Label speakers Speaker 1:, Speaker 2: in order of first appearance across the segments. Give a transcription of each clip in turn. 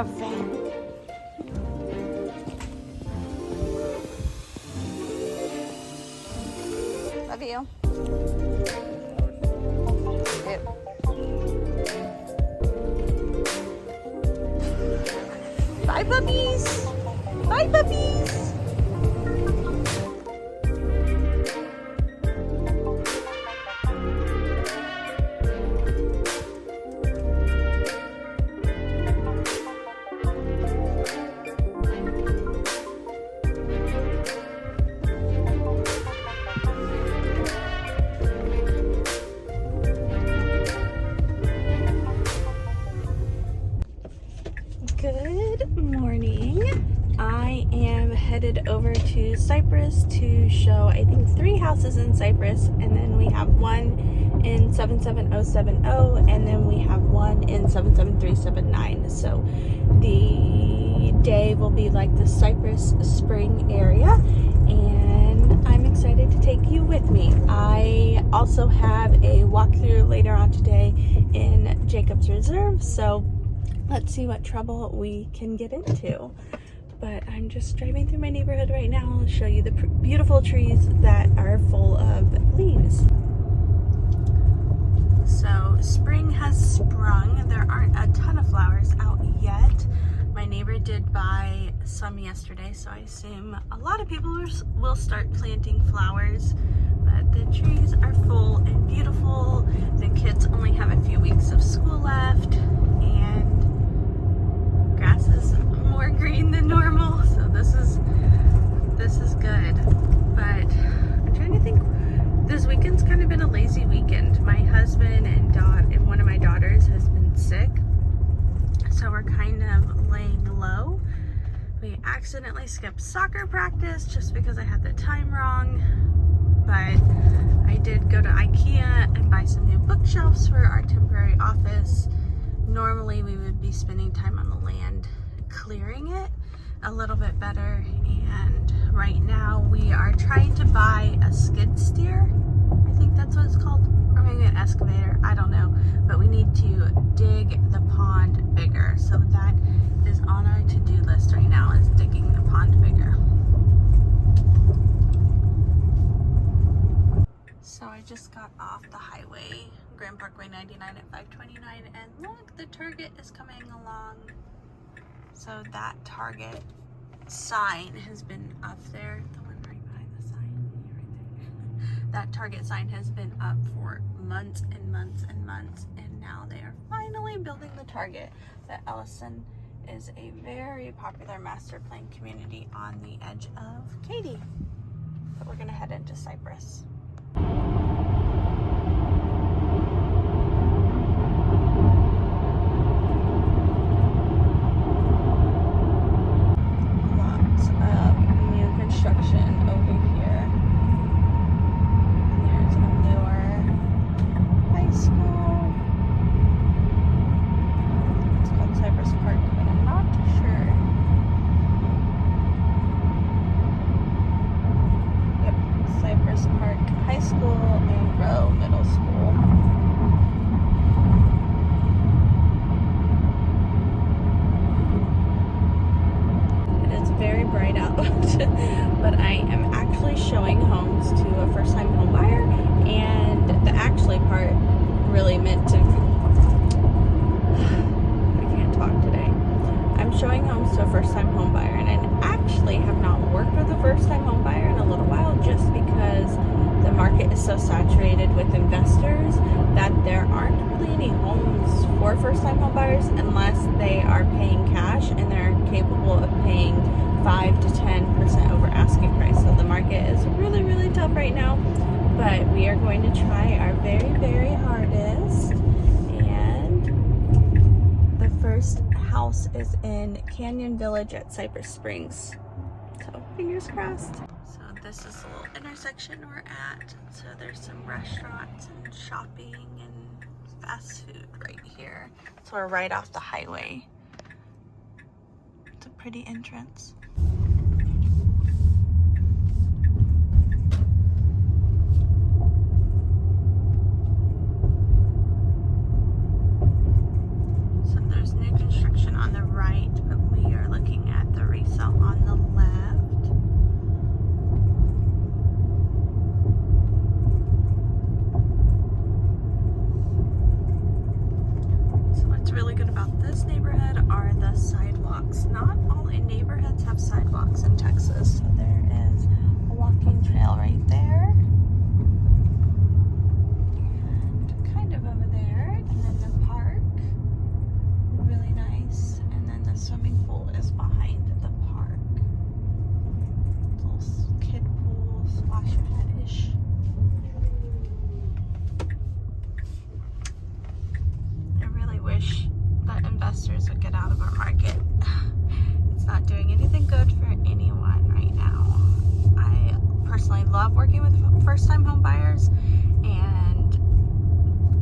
Speaker 1: a van. Love you. Bye, puppies. Bye, puppies. Good morning. I am headed over to Cypress to show, I think, 3 houses in Cypress, and then we have one in 77070, and then we have one in 77379. So the day will be like the Cypress Spring area, and I'm excited to take you with me. I also have a walkthrough later on today in Jacob's Reserve, so let's see what trouble we can get into. But I'm just driving through my neighborhood right now. I'll show you the beautiful trees that are full of leaves. So spring has sprung. There aren't a ton of flowers out yet. My neighbor did buy some yesterday, so I assume a lot of people will start planting flowers. But the trees are full and beautiful. The kids only have a few weeks of school left, and grass is more green than normal, so this is good. But I'm trying to think, this weekend's kind of been a lazy weekend. My husband and one of my daughters has been sick, so we're kind of laying low. We accidentally skipped soccer practice just because I had the time wrong, but I did go to IKEA and buy some new bookshelves for our temporary office. Normally we would be spending time on the land clearing it a little bit better, and right now we are trying to buy a skid steer. I think that's what it's called, or maybe an excavator, I don't know, but we need to dig the pond bigger, so that is on our to-do list right now, is digging the pond bigger. So I just got off the highway, Grand Parkway 99 at 529, and look, the Target is coming along. So that Target sign has been up there, the one right behind the sign, right there. That Target sign has been up for months and months and months, and now they are finally building the Target. The Ellison is a very popular master plan community on the edge of Katy. But we're gonna head into Cypress. Construction over here. And there's a newer high school. It's called Cypress Park, but I'm not sure. Yep, Cypress Park High School and Rowe Middle School. It is very bright out. But I am actually showing homes to a first-time home buyer, and the actually part really meant to, I can't talk today. I'm showing homes to a first-time home buyer, and I actually have not worked with a first-time home buyer in a little while, just because the market is so saturated with investors that there aren't really any homes for first-time home buyers unless they are paying cash and they're capable of paying 5 to 10% over asking price. So the market is really, really tough right now, but we are going to try our very, very hardest. And the first house is in Canyon Village at Cypress Springs. So fingers crossed. So this is the little intersection we're at. So there's some restaurants and shopping and fast food right here. So we're right off the highway. It's a pretty entrance. So there's new construction on the right good about this neighborhood are the sidewalks. Not all neighborhoods have sidewalks in Texas. So there is a walking trail right there. And kind of over there. And then the park. Really nice. And then the swimming pool is behind the park. Little kid pool, splash your head-ish. I really wish that investors would get out of our market. It's not doing anything good for anyone right now. I personally love working with first-time home buyers, and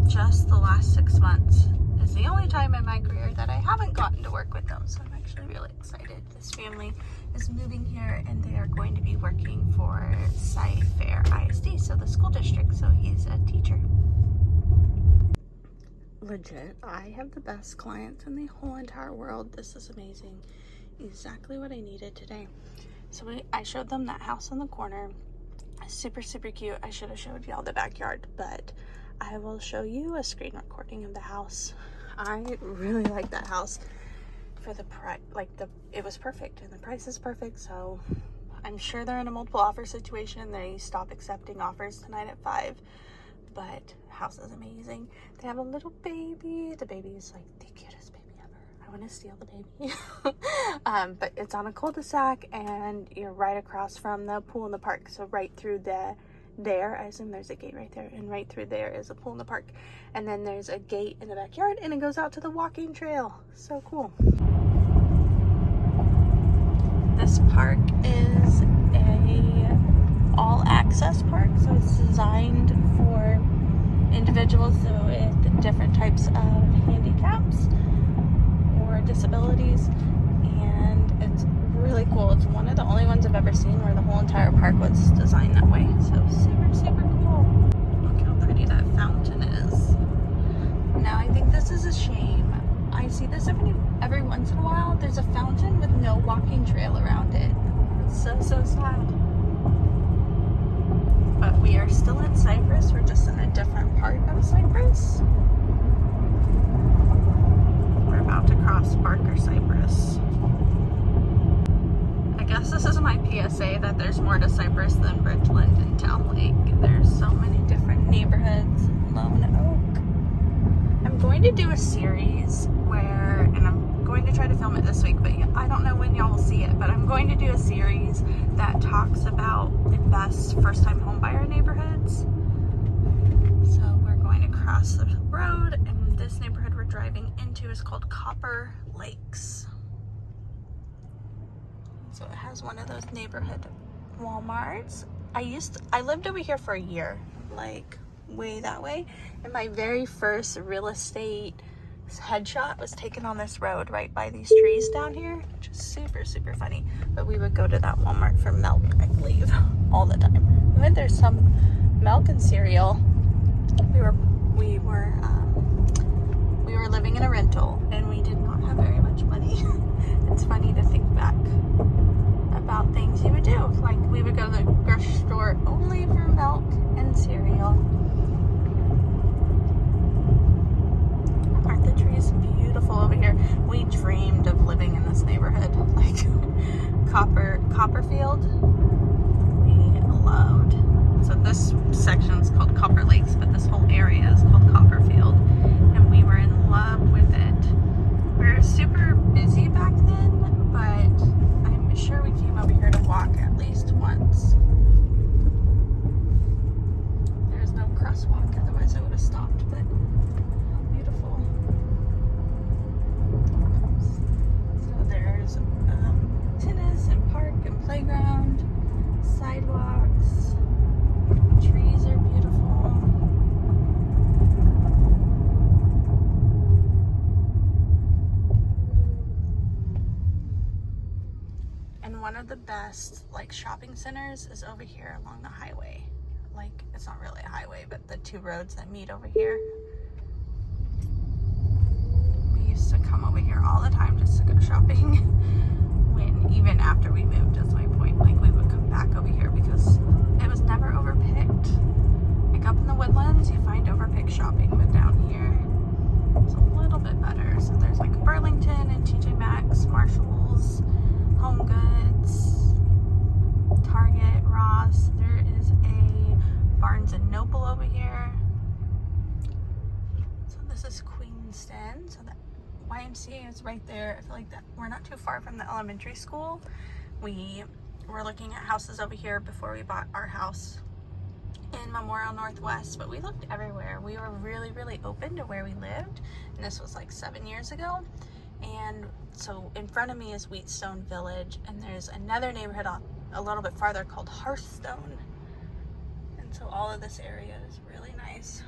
Speaker 1: just the last 6 months is the only time in my career that I haven't gotten to work with them. So I'm actually really excited. This family is moving here and they are going to be working for Cypress ISD, so the school district. So he's a teacher. Legit, I have the best clients in the whole entire world. This is amazing. Exactly what I needed today. So I showed them that house in the corner. Super, super cute. I should have showed y'all the backyard, but I will show you a screen recording of the house. I really like that house for the price. It was perfect and the price is perfect. So I'm sure they're in a multiple offer situation. They stop accepting offers tonight at 5, but house is amazing. They have a little baby. The baby is like the cutest baby ever. I want to steal the baby. But it's on a cul-de-sac and you're right across from the pool in the park. So right through there, I assume there's a gate right there, and right through there is a pool in the park, and then there's a gate in the backyard and it goes out to the walking trail. So cool. This park is a all access park, so it's designed for individuals with different types of handicaps or disabilities, and it's really cool. It's one of the only ones I've ever seen where the whole entire park was designed that way. So super, super cool. Look how pretty that fountain is. Now I think this is a shame. I see this every once in a while. There's a fountain with no walking trail around it. It's so, so sad. But we are still in Cypress. We're just in a different part of Cypress. We're about to cross Barker Cypress. I guess this is my PSA that there's more to Cypress than Bridgeland and Town Lake. There's so many different neighborhoods. Lone Oak. I'm going to do a series where, and I'm going to try to film it this week, but I don't know when y'all will see it, but I'm going to do a series that talks about the best first-time homebuyer neighborhoods. So we're going to cross the road, and this neighborhood we're driving into is called Copper Lakes. So it has one of those neighborhood Walmarts. I lived over here for a year, like way that way. And my very first real estate headshot was taken on this road right by these trees down here, which is super, super funny. But we would go to that Walmart for milk, I believe, all the time. We went there some milk and cereal. We were living in a rental and we did not have very much money. It's funny to think back about things you would do. Like we would go to the grocery store only for milk and cereal. Aren't the trees beautiful over here? We dreamed of living in this neighborhood. Like Copperfield, we loved. So this section is called Copper Lakes, but this whole area is called Copperfield. And we were in love with it. We were super busy back then, but I'm sure we came over here to walk at least once. There's no crosswalk, otherwise I would have stopped, but how beautiful. So there's tennis and park and playground, sidewalks, trees are beautiful. And one of the best like shopping centers is over here along the highway. Like it's not really a highway, but the two roads that meet over here. We used to come over here all the time just to go shopping. When even after we moved, is my point. Like we would come back over here because it was never overpicked. Like up in the Woodlands, you find overpicked shopping, but down here it's a little bit better. So there's this is Queenston. So the YMCA is right there. I feel like that we're not too far from the elementary school. We were looking at houses over here before we bought our house in Memorial Northwest, but we looked everywhere. We were really open to where we lived, and this was like 7 years ago. And so in front of me is Wheatstone Village, and there's another neighborhood a little bit farther called Hearthstone. And so all of this area is really nice.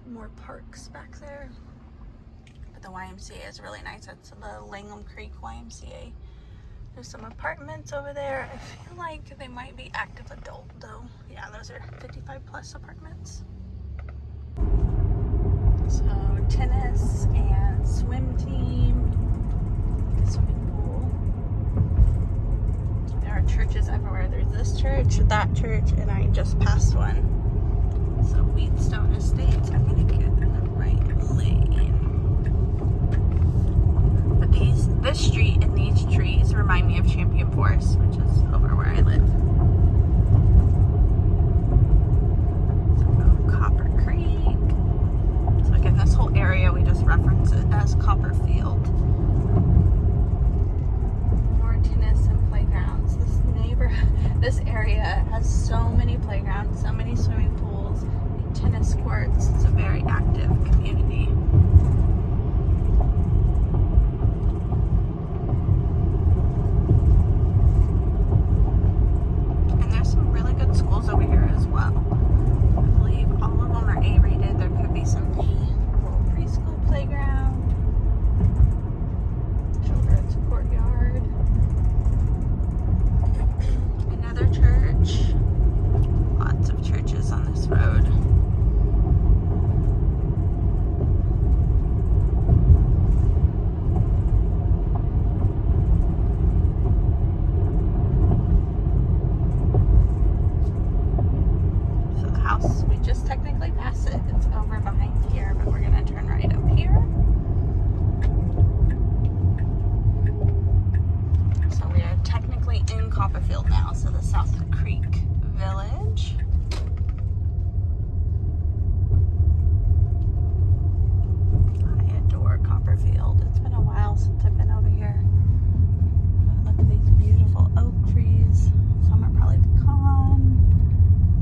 Speaker 1: More parks back there. But the YMCA is really nice. It's the Langham Creek YMCA. There's some apartments over there. I feel like they might be active adult though. Yeah, those are 55+ apartments. So tennis and swim team, swimming pool. There are churches everywhere. There's this church, that church, and I just passed one. So Wheatstone Estates. I'm gonna get in the right lane. But this street and these trees remind me of Champion Forest, which is over where I live. So Copper Creek. So again, this whole area, we just reference it as Copperfield. More tennis and playgrounds. This area has so many playgrounds, so many swimming pools, and tennis courts. It's a very active community. And there's some really good schools over here as well. I believe all of them are A-rated. There could be some B. Little preschool playground, children's courtyard, another church. Lots of churches on this road. So the house, we just technically passed it. It's over behind here, but we're gonna turn right up here. So we are technically in Copperfield now, so the South Creek Village. I adore Copperfield. It's been a while since I've been over here. Look at these beautiful oak trees. Some are probably pecan.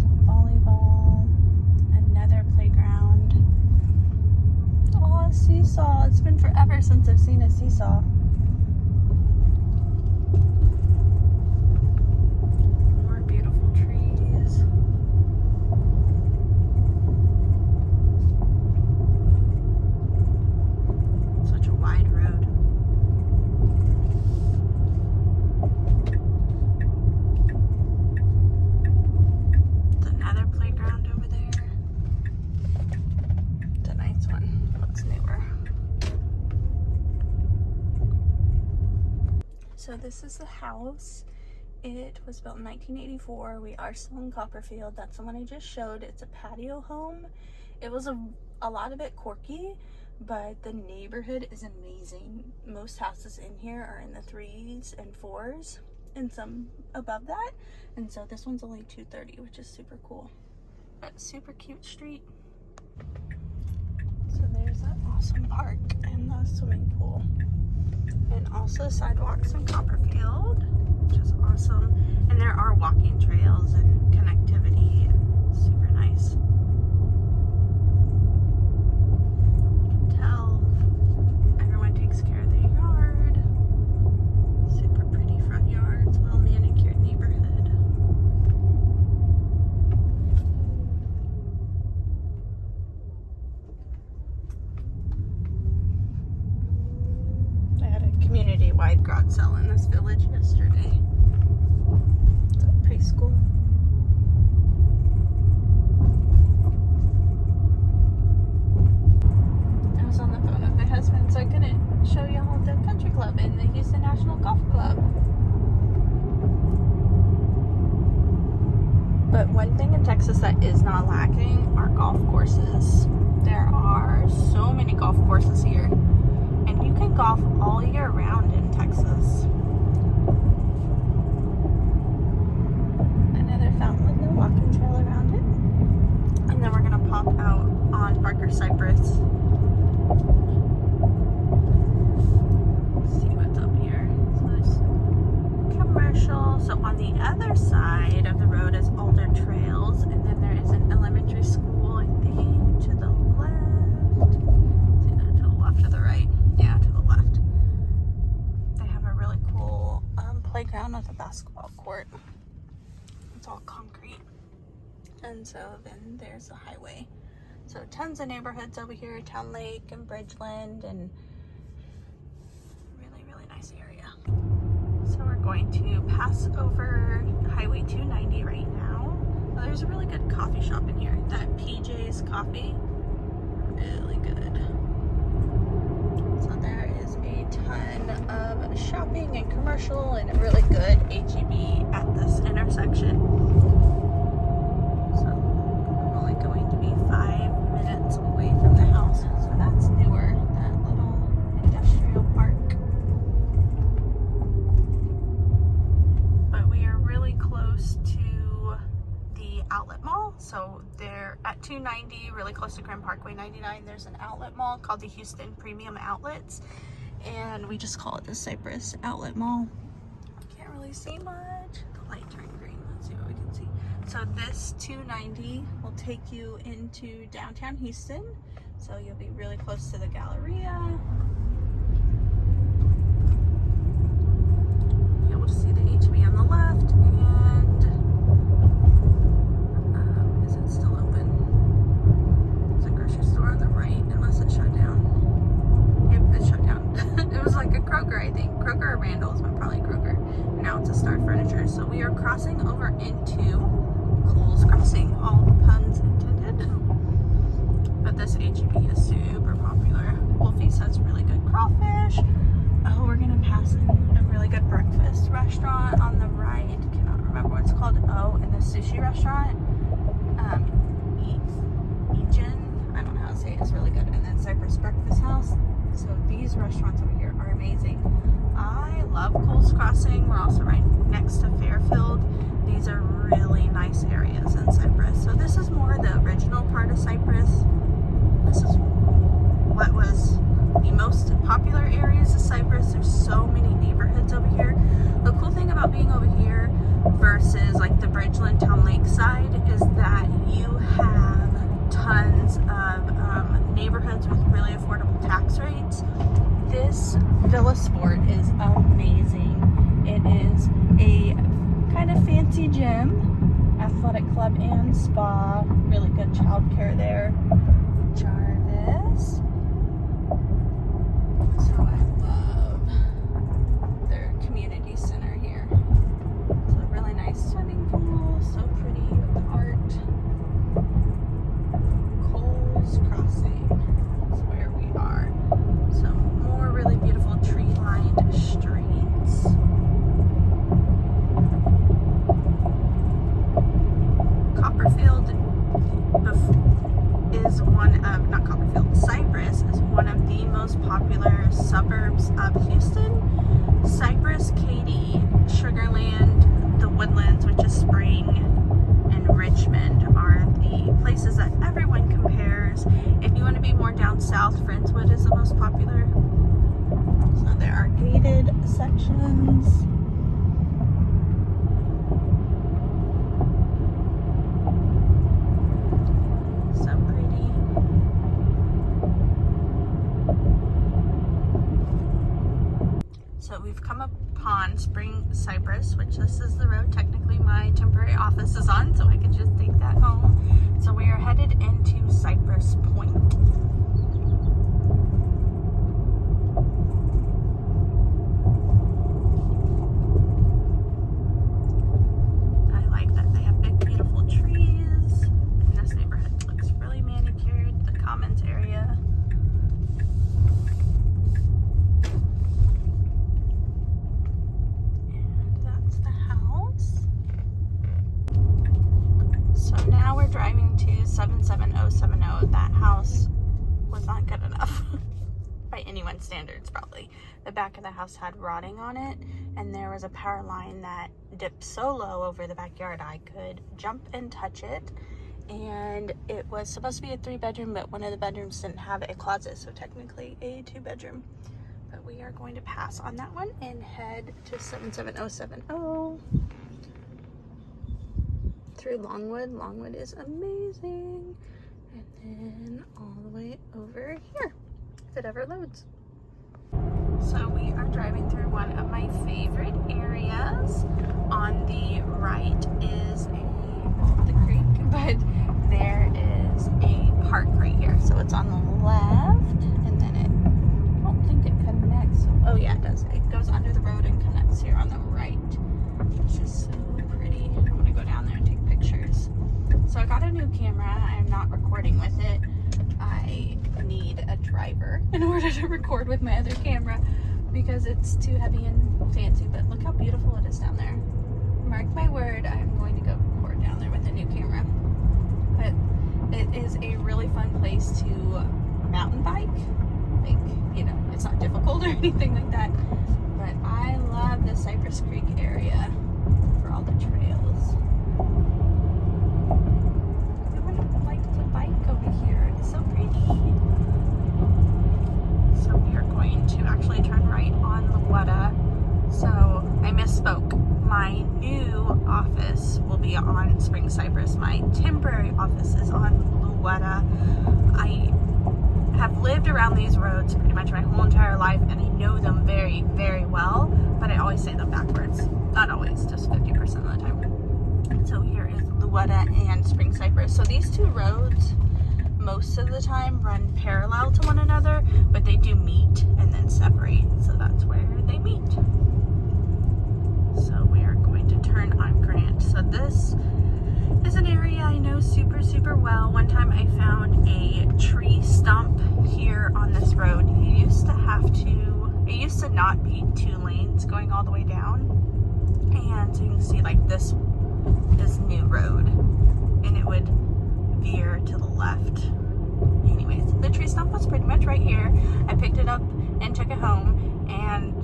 Speaker 1: Some volleyball. Another playground. Oh, a seesaw. It's been forever since I've seen a seesaw. More beautiful trees. Such a wide road. There's another playground over there. It's a nice one. Looks newer. So this is the house. It was built in 1984. We are still in Copperfield. That's the one I just showed. It's a patio home. It was a lot of it quirky, but the neighborhood is amazing. Most houses in here are in the 3s and 4s, and some above that. And so this one's only $230, which is super cool. But super cute street. So there's that awesome park and the swimming pool. And also sidewalks in Copperfield, which is awesome. And there are walking trails and connectivity, and super nice. You can tell everyone takes care of their yard. Super pretty front yards, well manicured neighborhood. I had a community-wide garage sale in this village yesterday. It's a preschool. I was on the phone with my husband, so I couldn't show y'all the country club in the Houston National Golf Club. But one thing in Texas that is not lacking are golf courses. There are so many golf courses here. And you can golf all year round in Texas. Another fountain with no walking trail around it. And then we're gonna pop out on Park or Cypress. Let's see what's up here. So there's commercial. So on the other side of the road is Alder Trails, and then there is an elementary school, I think, to the left. Is it to the left or the right? Yeah, to the left. They have a really cool playground with a basketball court. It's all concrete. And so then there's the highway. So tons of neighborhoods over here, Town Lake and Bridgeland, and really, really nice area. So we're going to pass over Highway 290 right now. Oh, there's a really good coffee shop in here. That PJ's Coffee, really good. So there is a ton of shopping and commercial and a really good HEB at this intersection. So I'm only going to be 5 minutes away from the house. So that's newer, that little industrial park. But we are really close to the outlet mall. So they're at 290, really close to Grand Parkway 99. There's an outlet mall called the Houston Premium Outlets. And we just call it the Cypress Outlet Mall. Can't really see much. The light turned green. Let's see what we can see. So this 290 will take you into downtown Houston. So you'll be really close to the Galleria. You'll be able to see the HEB on the left. And is it still open? There's a grocery store on the right, unless it's shut down. Yep, it's shut down. It was like a Kroger, I think. Kroger or Randall's, but probably Kroger. And now it's a Star Furniture. So we are crossing over into Cole's Crossing, all puns intended. But this HEB is super popular. Wolfie's has really good crawfish. Oh, we're gonna pass a really good breakfast restaurant on the right. Cannot remember what it's called. Oh, and the sushi restaurant. 𝗙𝗛𝗟𝗢𝗔𝗧𝗘, I don't know how to say it. It's really good. And then Cypress Breakfast House. So these restaurants over here are amazing. I love Cole's Crossing. We're also right next to Fairfield. These are really nice areas in Cypress. So this is more the original part of Cypress. This is what was the most popular areas of Cypress. There's so many neighborhoods over here. The cool thing about being over here versus like the Bridgeland Town Lake side is that you have tons of neighborhoods with really affordable tax rates. This Villa Sport is amazing. It is a kind of fancy gym, athletic club and spa, really good childcare there. Jarvis. So I love their community center here. It's a really nice swimming pool, so pretty with the art. Cole's Crossing is where we are. So more really beautiful tree-lined streets. Copperfield is one of, not Copperfield, Cypress is one of the most popular suburbs of Houston. Cypress, Katy, Sugarland, the Woodlands, which is Spring, and Richmond are the places that everyone compares. If you want to be more down south, Friendswood is the most popular. So there are gated sections. So pretty. So we've come upon Spring Cypress, which this is the road technically my temporary office is on, so I could just take that home. So we are headed into Cypress Point. I like that they have big, beautiful trees. And this neighborhood looks really manicured, the commons area. Now we're driving to 77070. That house was not good enough by anyone's standards, probably. The back of the house had rotting on it, and there was a power line that dipped so low over the backyard I could jump and touch it. and it was supposed to be a 3-bedroom, but one of the bedrooms didn't have a closet, so technically a 2-bedroom. But we are going to pass on that one and head to 77070 through Longwood. Longwood is amazing. And then all the way over here, if it ever loads. So we are driving through one of my favorite areas. On the right is the creek, but there is a park right here. So it's on the left, and then I don't think it connects. Oh yeah, it does. It goes under the road and connects here on the right, which is so pretty. I'm gonna go down there and take pictures. So I got a new camera. I'm not recording with it. I need a driver in order to record with my other camera because it's too heavy and fancy. But look how beautiful it is down there. Mark my word, I'm going to go record down there with a new camera. But it is a really fun place to mountain bike. Like, you know, it's not difficult or anything like that. But I love the Cypress Creek area for all the trails. I would like to bike over here. It's so pretty. So we are going to actually turn right on 𝗦𝗨𝗕𝗏𝗏. So I misspoke. My new office will be on Spring Cypress. My temporary office is on 𝗦𝗨𝗏𝗏. I have lived around these roads pretty much my whole entire life, and I know them very, very well, but I always say them backwards. Not always, just 50% of the time. So here is 𝗦𝗨𝗏𝗏 and Spring Cypress. So these two roads most of the time run parallel to one another, but they do meet and then separate. So that's where they meet. So we are going to turn on Grant. So this is an area I know super, super well. One time I found a tree stump here on this road. It used to not be 2 lanes going all the way down. And so you can see like this new road, and it would veer to the left. Anyways, the tree stump was pretty much right here. I picked it up and took it home and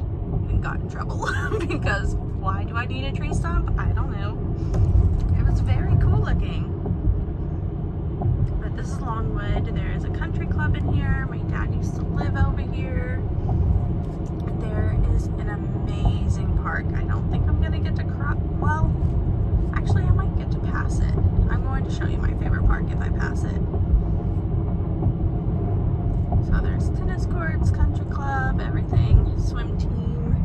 Speaker 1: got in trouble because why do I need a tree stump? I don't know. It was very cool looking. But this is Longwood. There is a country club in here. My dad used to live over here. There is an amazing park. I don't think I'm gonna get to well, actually I might get to pass it. I'm going to show you my favorite park if I pass it. So there's tennis courts, country club, everything, swim team,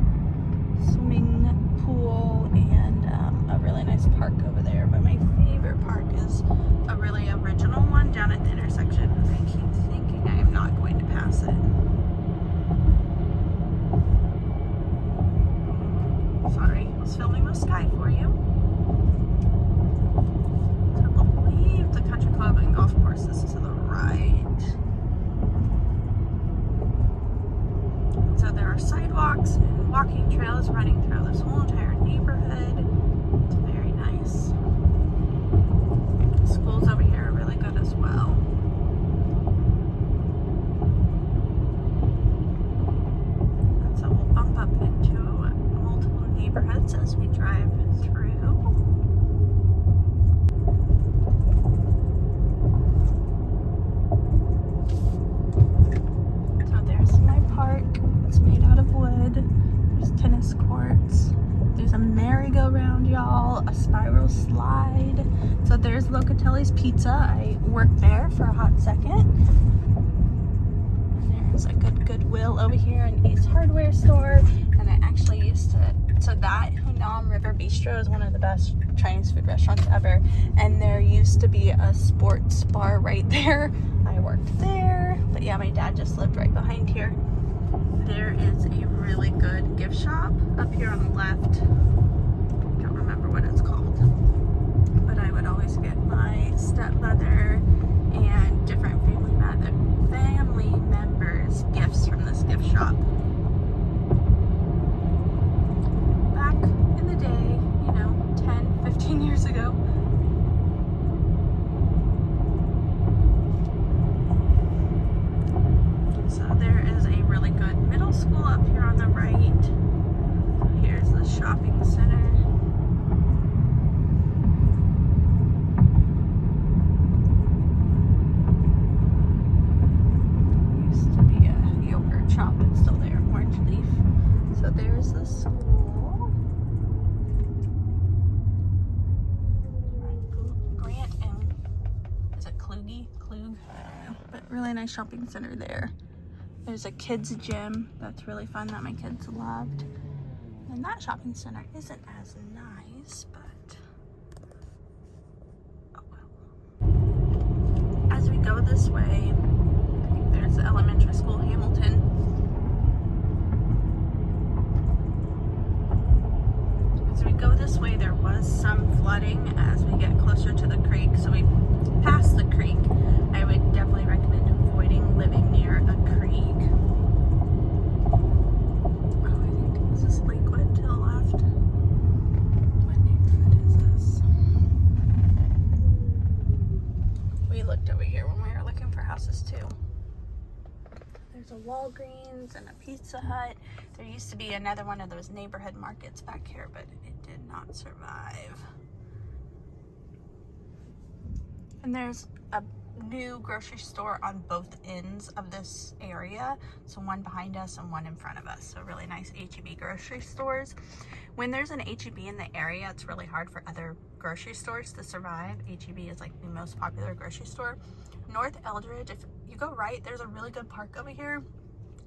Speaker 1: swimming pool, and a really nice park over there. But my favorite park is a really original one down at the intersection. I keep thinking I am not going to pass it. Sorry, I was filming the sky for you. I believe the country club and golf course is to the right. So there are sidewalks and walking trails running through this whole entire neighborhood. It's very nice. Schools over here are really good as well. And so we'll bump up into multiple neighborhoods as we drive through. So there's my park. It's made out of wood. There's tennis courts. There's a merry-go-round, y'all. A spiral slide. So there's 𝗏𝗏𝗟𝗏𝗏𝗏. I worked there for a hot second. And there's a Goodwill over here, an Ace Hardware store. And I actually used to, so that 𝗏𝗏𝗏𝗏𝗏 River Bistro is one of the best Chinese food restaurants ever. And there used to be a sports bar right there. I worked there. But yeah, my dad just lived right behind here. There is a really good gift shop up here on the left. I don't remember what it's called. But I would always get my stepmother and different family members gifts from this gift shop. Back in the day, you know, 10, 15 years ago. So there is a really good middle school up here on the right. Here's the shopping center. nice shopping center there. There's a kids gym that's really fun that my kids loved. And that shopping center isn't as nice, but oh well. As we go this way, I think there's the elementary school, Hamilton. As we go this way, there was some flooding as we get closer to the creek. So we passed the creek. I would definitely recommend avoiding living near a creek. Oh, I think this is Lakewood to the left. What neighborhood is this? We looked over here when we were looking for houses too. There's a Walgreens and a Pizza Hut. There used to be another one of those neighborhood markets back here, but it did not survive. And there's a new grocery store on both ends of this area. So one behind us and one in front of us. So really nice H-E-B grocery stores. When there's an H-E-B in the area, it's really hard for other grocery stores to survive. H-E-B is like the most popular grocery store. North Eldridge, if you go right, there's a really good park over here.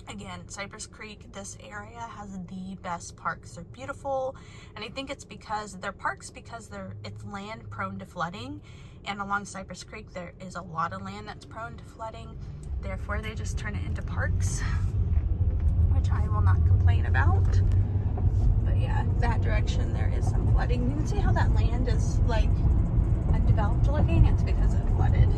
Speaker 1: Again, Cypress Creek, this area has the best parks. They're beautiful, and I think it's because they're parks because it's land prone to flooding, and along Cypress Creek there is a lot of land that's prone to flooding. Therefore, they just turn it into parks, which I will not complain about. But yeah, that direction there is some flooding. You can see how that land is like undeveloped looking. It's because it flooded.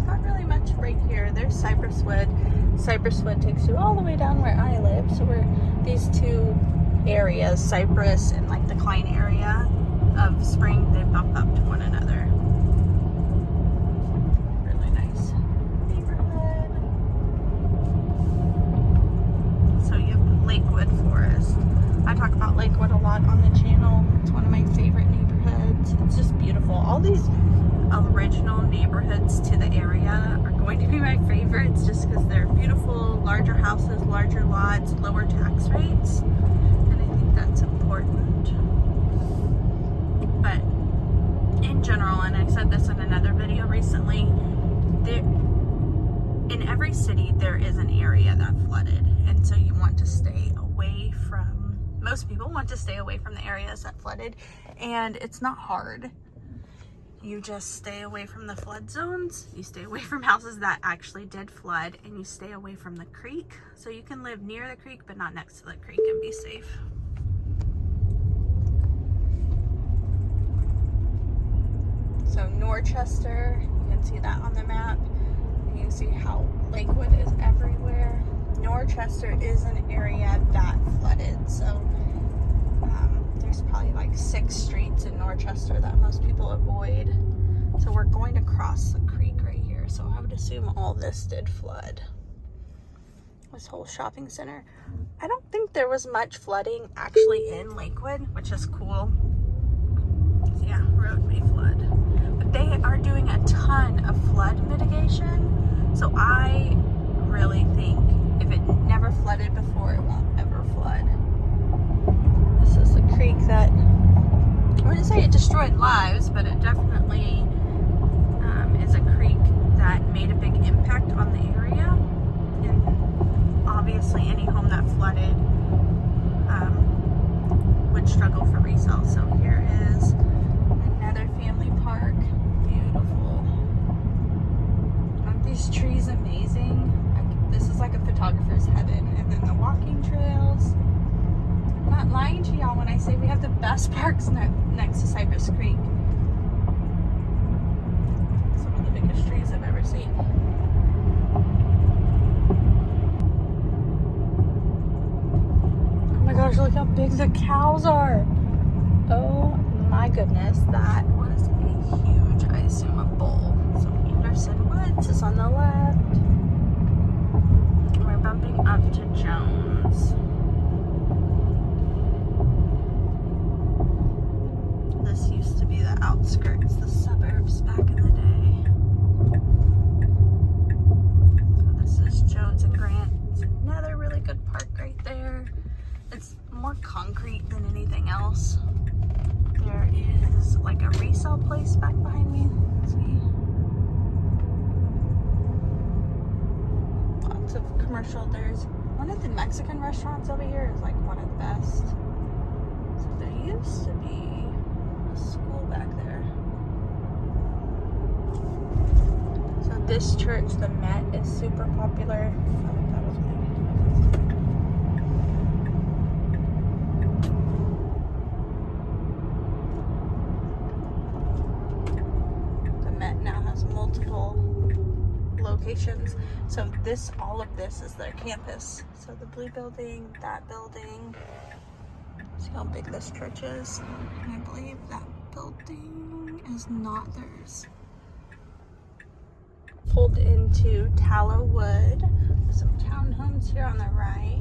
Speaker 1: Not really much right here. There's Cypress Wood. Cypress Wood takes you all the way down where I live. So we're these two areas, Cypress and like the Klein area of Spring, they bump up to one another. Really nice neighborhood. So you have Lakewood Forest. I talk about Lakewood a lot on the channel. It's one of my favorite neighborhoods. It's just beautiful. All these original neighborhoods to the area are going to be my favorites just because they're beautiful, larger houses, larger lots, lower tax rates, and I think that's important. But in general, and I said this in another video recently, in every city there is an area that flooded, and so you want to stay away from, most people want to stay away from the areas that flooded, and it's not hard. You just stay away from the flood zones, you stay away from houses that actually did flood, and you stay away from the creek. So you can live near the creek, but not next to the creek and be safe. So Norchester, you can see that on the map. And you can see how Lakewood is everywhere. Norchester is an area that flooded. So there's probably like 6 streets in Norchester that most people avoid. So we're going to cross the creek right here. So I would assume all this did flood. This whole shopping center. I don't think there was much flooding actually in Lakewood, which is cool. So yeah, road may flood. But they are doing a ton of flood mitigation. So I really think if it never flooded before, it won't ever flood. This is a creek that, I wouldn't say it destroyed lives, but it definitely is a creek that made a big impact on the area. And obviously any home that flooded would struggle for resale. So here is another family park. Beautiful. Aren't these trees amazing? This is like a photographer's heaven. And then the walking trails. I'm not lying to y'all when I say we have the best parks next to Cypress Creek. Some of the biggest trees I've ever seen. Oh my gosh, look how big the cows are. Oh my goodness, that was a huge, I assume, a bull. So Anderson Woods is on the left. We're bumping up to Jones. This used to be the outskirts, the suburbs back in the day. So this is Jones and Grant. It's another really good park right there. It's more concrete than anything else. There is like a resale place back behind me. Let's see. commercial. There's one of the Mexican restaurants over here is like one of the best. So there used to be a school back there. So this church, the Met, is super popular. Oh, that was me. The Met now has multiple locations. So this, all of this is their campus. So the blue building, that building. See how big this church is? And I believe that building is not theirs. Pulled into 𝗏𝗏𝗏𝗏. Some townhomes here on the right.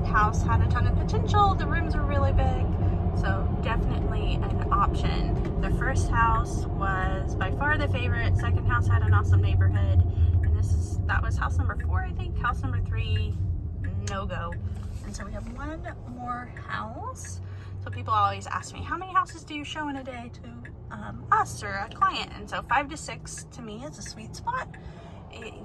Speaker 1: House had a ton of potential. The rooms were really big, so definitely an option. The first house was by far the favorite. Second house had an awesome neighborhood, and that was house number 4, I think. House number 3, no go. And so we have one more house. So people always ask me, how many houses do you show in a day to us or a client? And so 5 to 6 to me is a sweet spot.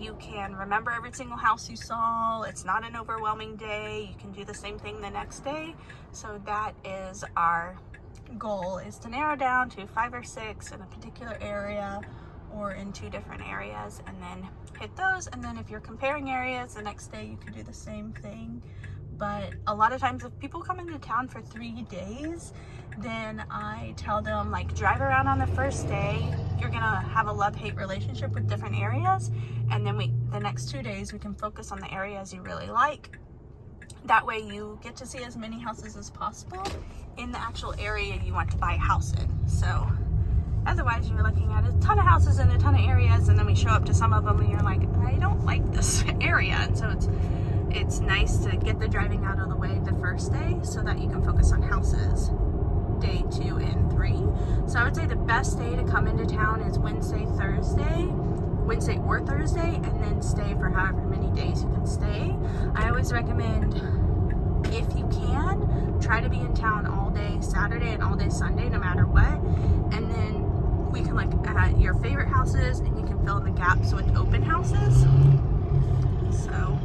Speaker 1: You can remember every single house you saw. It's not an overwhelming day. You can do the same thing the next day. So that is our goal, is to narrow down to 5 or 6 in a particular area or in 2 different areas, and then hit those. And then if you're comparing areas, the next day you can do the same thing. But a lot of times if people come into town for 3 days, then I tell them, like, drive around on the first day. You're gonna have a love-hate relationship with different areas, and then the next 2 days we can focus on the areas you really like. That way you get to see as many houses as possible in the actual area you want to buy a house in. So otherwise you're looking at a ton of houses in a ton of areas, and then we show up to some of them and you're like, I don't like this area. And so it's nice to get the driving out of the way the first day so that you can focus on houses day 2 and 3. So I would say the best day to come into town is Wednesday or Thursday, and then stay for however many days you can stay. I always recommend, if you can, try to be in town all day Saturday and all day Sunday, no matter what. And then we can look at your favorite houses, and you can fill in the gaps with open houses. So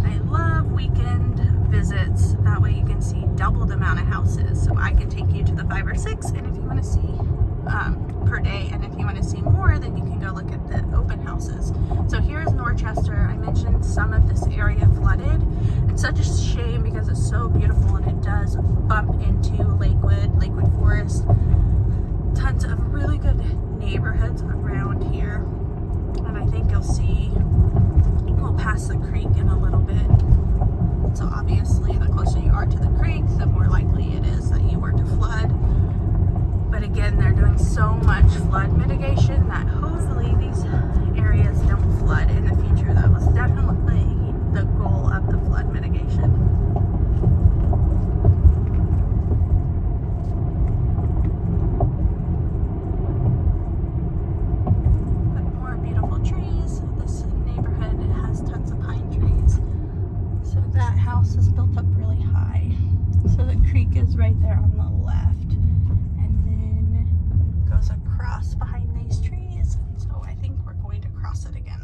Speaker 1: I love weekend visits. That way you can see double the amount of houses. So I can take you to the 5 or 6, and if you want to see per day, and if you want to see more, then you can go look at the open houses. So here's Norchester. I mentioned some of this area flooded. It's such a shame because it's so beautiful, and it does bump into Lakewood Forest. Tons of really good neighborhoods around here, and I think you'll see we'll pass the creek in a little bit. So obviously the closer you are to the creek, the more likely it is that you were to flood. But again, they're doing so much flood mitigation that hopefully these areas don't flood in the future. That was definitely the goal of the flood mitigation. But more beautiful trees. This neighborhood has tons of pine trees. So that house is built up really high. So the creek is right there on the left. Across behind these trees, and so I think we're going to cross it again.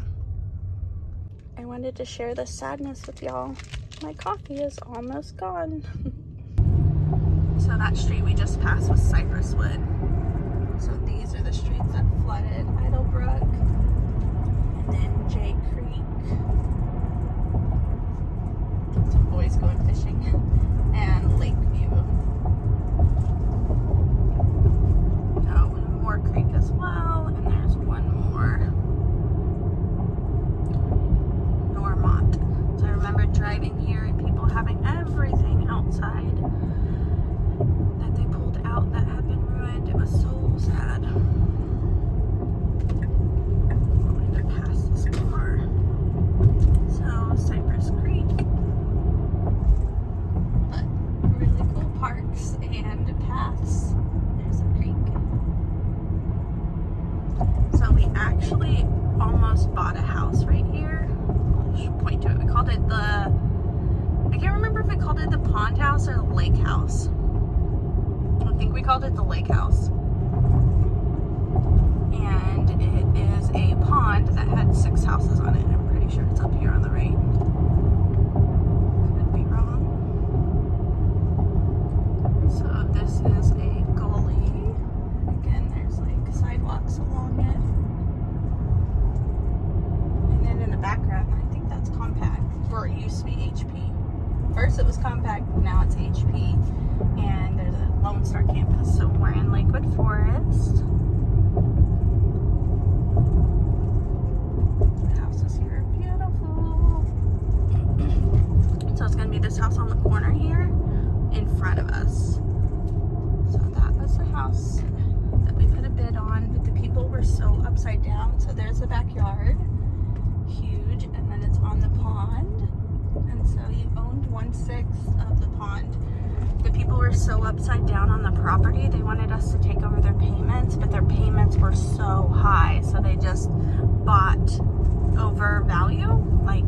Speaker 1: I wanted to share the sadness with y'all. My coffee is almost gone. So that street we just passed was Cypress Wood. So these are the streets that flooded: Idlebrook, and then Jay Creek. Some boys going fishing, and Lakeview. Creek as well, and there's one more, Normont. So I remember driving here and people having everything outside that they pulled out that had been ruined. It was so sad. I'm going to pass this car. actually almost bought a house right here. I should point to it. We called it I can't remember if we called it the pond house or the lake house. I think we called it the lake house. And it is a pond that had 6 houses on it. I'm pretty sure it's up here on the right. Could be wrong. So this is a gully. Again, there's like sidewalks along it. And then in the background, I think that's compact, or it used to be HP. First it was compact, now it's HP. And there's a Lone Star campus. So we're in Lakewood Forest. The houses here are beautiful. So it's gonna be this house on the corner here in front of us. So that was the house that we put a bid on, but the people were so upside down. So there's the backyard, huge, and then it's on the pond. And so you owned 1/6 of the pond. The people were so upside down on the property, they wanted us to take over their payments, but their payments were so high, so they just bought over value. Like,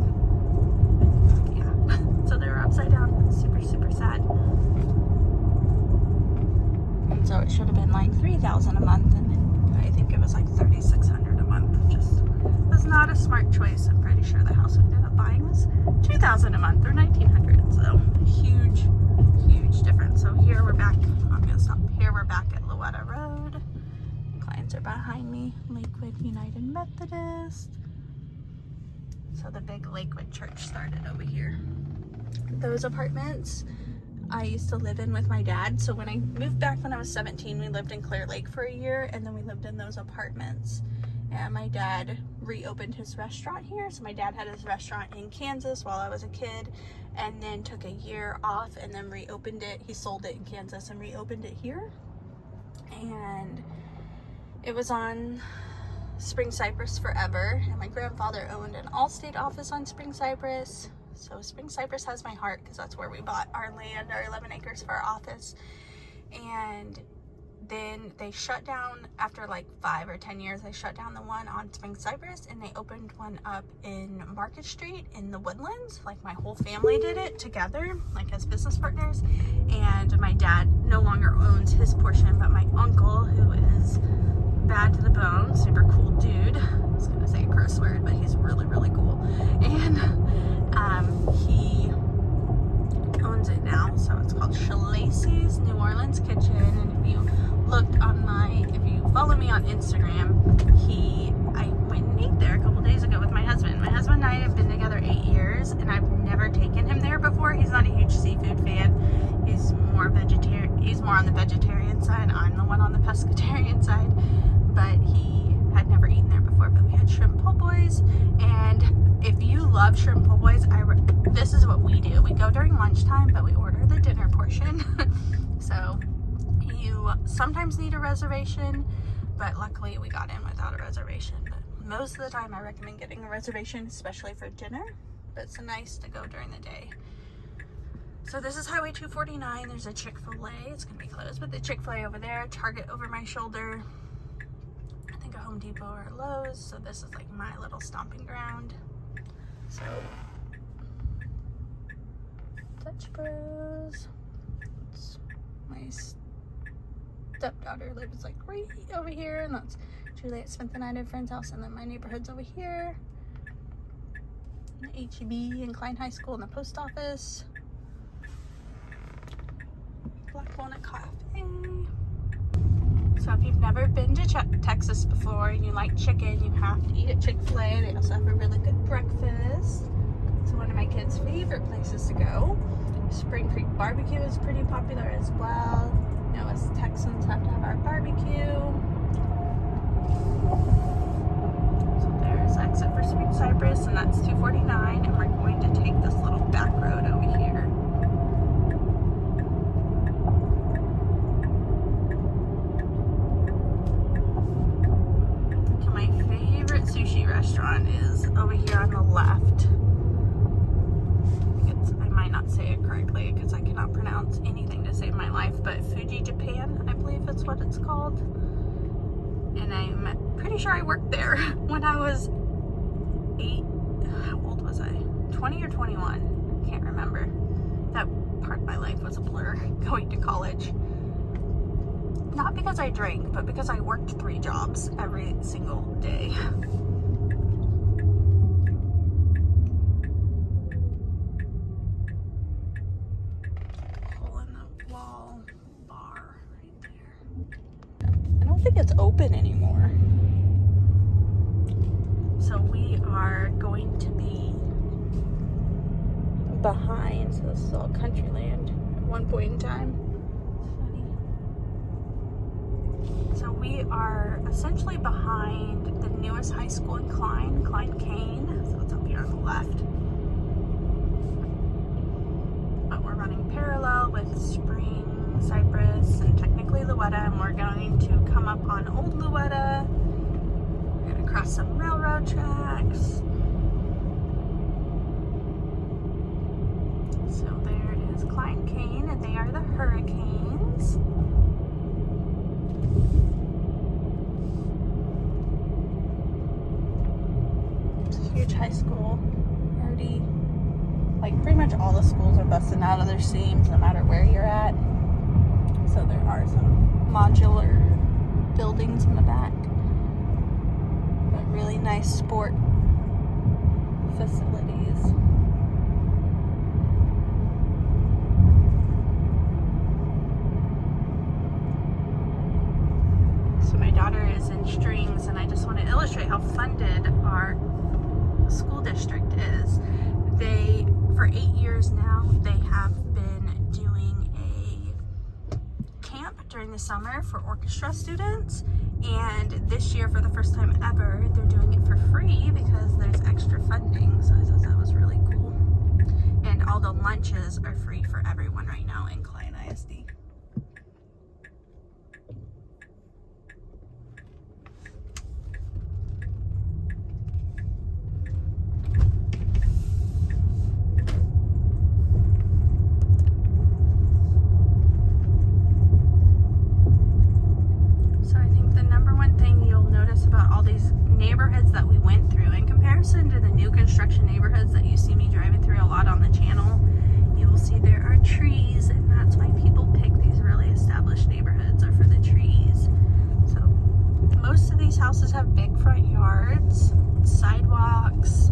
Speaker 1: yeah. So they were upside down. Super, super sad. And so it should have been like $3,000 a month, and I think it was like $3,600 a month. Just was not a smart choice. I'm pretty sure the house we ended up buying was $2,000 a month or $1,900. So huge difference. So here we're back. I'm gonna stop here. We're back at 𝗻𝗏𝗏 Road. Clients are behind me. Lakewood United Methodist. So the big Lakewood church started over here. Those apartments I used to live in with my dad. So when I moved back when I was 17, we lived in Clear Lake for a year, and then we lived in those apartments. And my dad reopened his restaurant here. So my dad had his restaurant in Kansas while I was a kid, and then took a year off and then reopened it. He sold it in Kansas and reopened it here. And it was on Spring Cypress forever. And my grandfather owned an Allstate office on Spring Cypress. So Spring Cypress has my heart because that's where we bought our land, our 11 acres for our office. And then they shut down after like 5 or 10 years. They shut down the one on Spring Cypress, and they opened one up in Market Street in the Woodlands. Like my whole family did it together, like as business partners. And my dad no longer owns his portion, but my uncle, who is bad to the bone, super cool dude. I was gonna say a curse word, but he's really, really cool. And he owns it now. So it's called Shalacy's New Orleans Kitchen. And if you if you follow me on Instagram, I went and ate there a couple days ago with my husband. My husband and I have been together 8 years, and I've never taken him there before. He's not a huge seafood fan. He's more vegetarian. He's more on the vegetarian side. I'm the one on the pescatarian side. But he had never eaten there before. But we had shrimp po' boys, and if you love shrimp po' boys, this is what we do. We go during lunchtime, but we order the dinner portion. So you sometimes need a reservation, but luckily we got in without a reservation. But most of the time I recommend getting a reservation, especially for dinner, but it's nice to go during the day. So this is Highway 249. There's a Chick-fil-A. It's gonna be closed, but the Chick-fil-A over there, Target over my shoulder, I think a Home Depot or a Lowe's. So this is like my little stomping ground. So Dutch Bros. My stepdaughter lives like right over here, and that's Juliet spent the night at a friend's house, and then my neighborhood's over here. The HEB and Klein High School and the post office. Black Walnut Cafe. So if you've never been to Texas before and you like chicken, you have to eat at Chick-fil-A. They also have a really good breakfast. It's one of my kids' favorite places to go. Spring Creek barbecue is pretty popular as well. You know, us Texans have to have our barbecue. So there's exit for Spring Cypress, and that's 249, and we're going to take this little back road over here. Okay, my favorite sushi restaurant is over here on the left. I might not say it correctly because I cannot pronounce anything to save my life, but Fuji Japan, I believe that's what it's called. and I'm pretty sure I worked there when I was 8. How old was I? 20 or 21? Can't remember. That part of my life was a blur, going to college. Not because I drank, but because I worked 3 jobs every single day. Hole in the wall bar right there. I don't think it's open anymore. So we are going to be behind, so this is all country land at one point in time. So we are essentially behind the newest high school in 𝗧𝗏𝗏. So it's up here on the left. But we're running parallel with Spring, Cypress, and technically 𝗻𝗏𝗏, and we're going to come up on Old 𝗻𝗏𝗏. We're gonna cross some railroad tracks. So there it is, 𝗧𝗏𝗏𝗏, and they are the hurricanes. Huge high school already, like pretty much all the schools are busting out of their seams no matter where you're at. So there are some modular buildings in the back, but really nice sport facilities. So my daughter is in strings, and I just want to illustrate how funded our school district is. They, for 8 years now, they have been doing a camp during the summer for orchestra students, and this year, for the first time ever, they're doing it for free because there's extra funding. So I thought that was really cool. And all the lunches are free for everyone right now in Klein ISD. Neighborhoods that we went through, in comparison to the new construction neighborhoods that you see me driving through a lot on the channel, you will see there are trees, and that's why people pick these really established neighborhoods, are for the trees. So most of these houses have big front yards, sidewalks.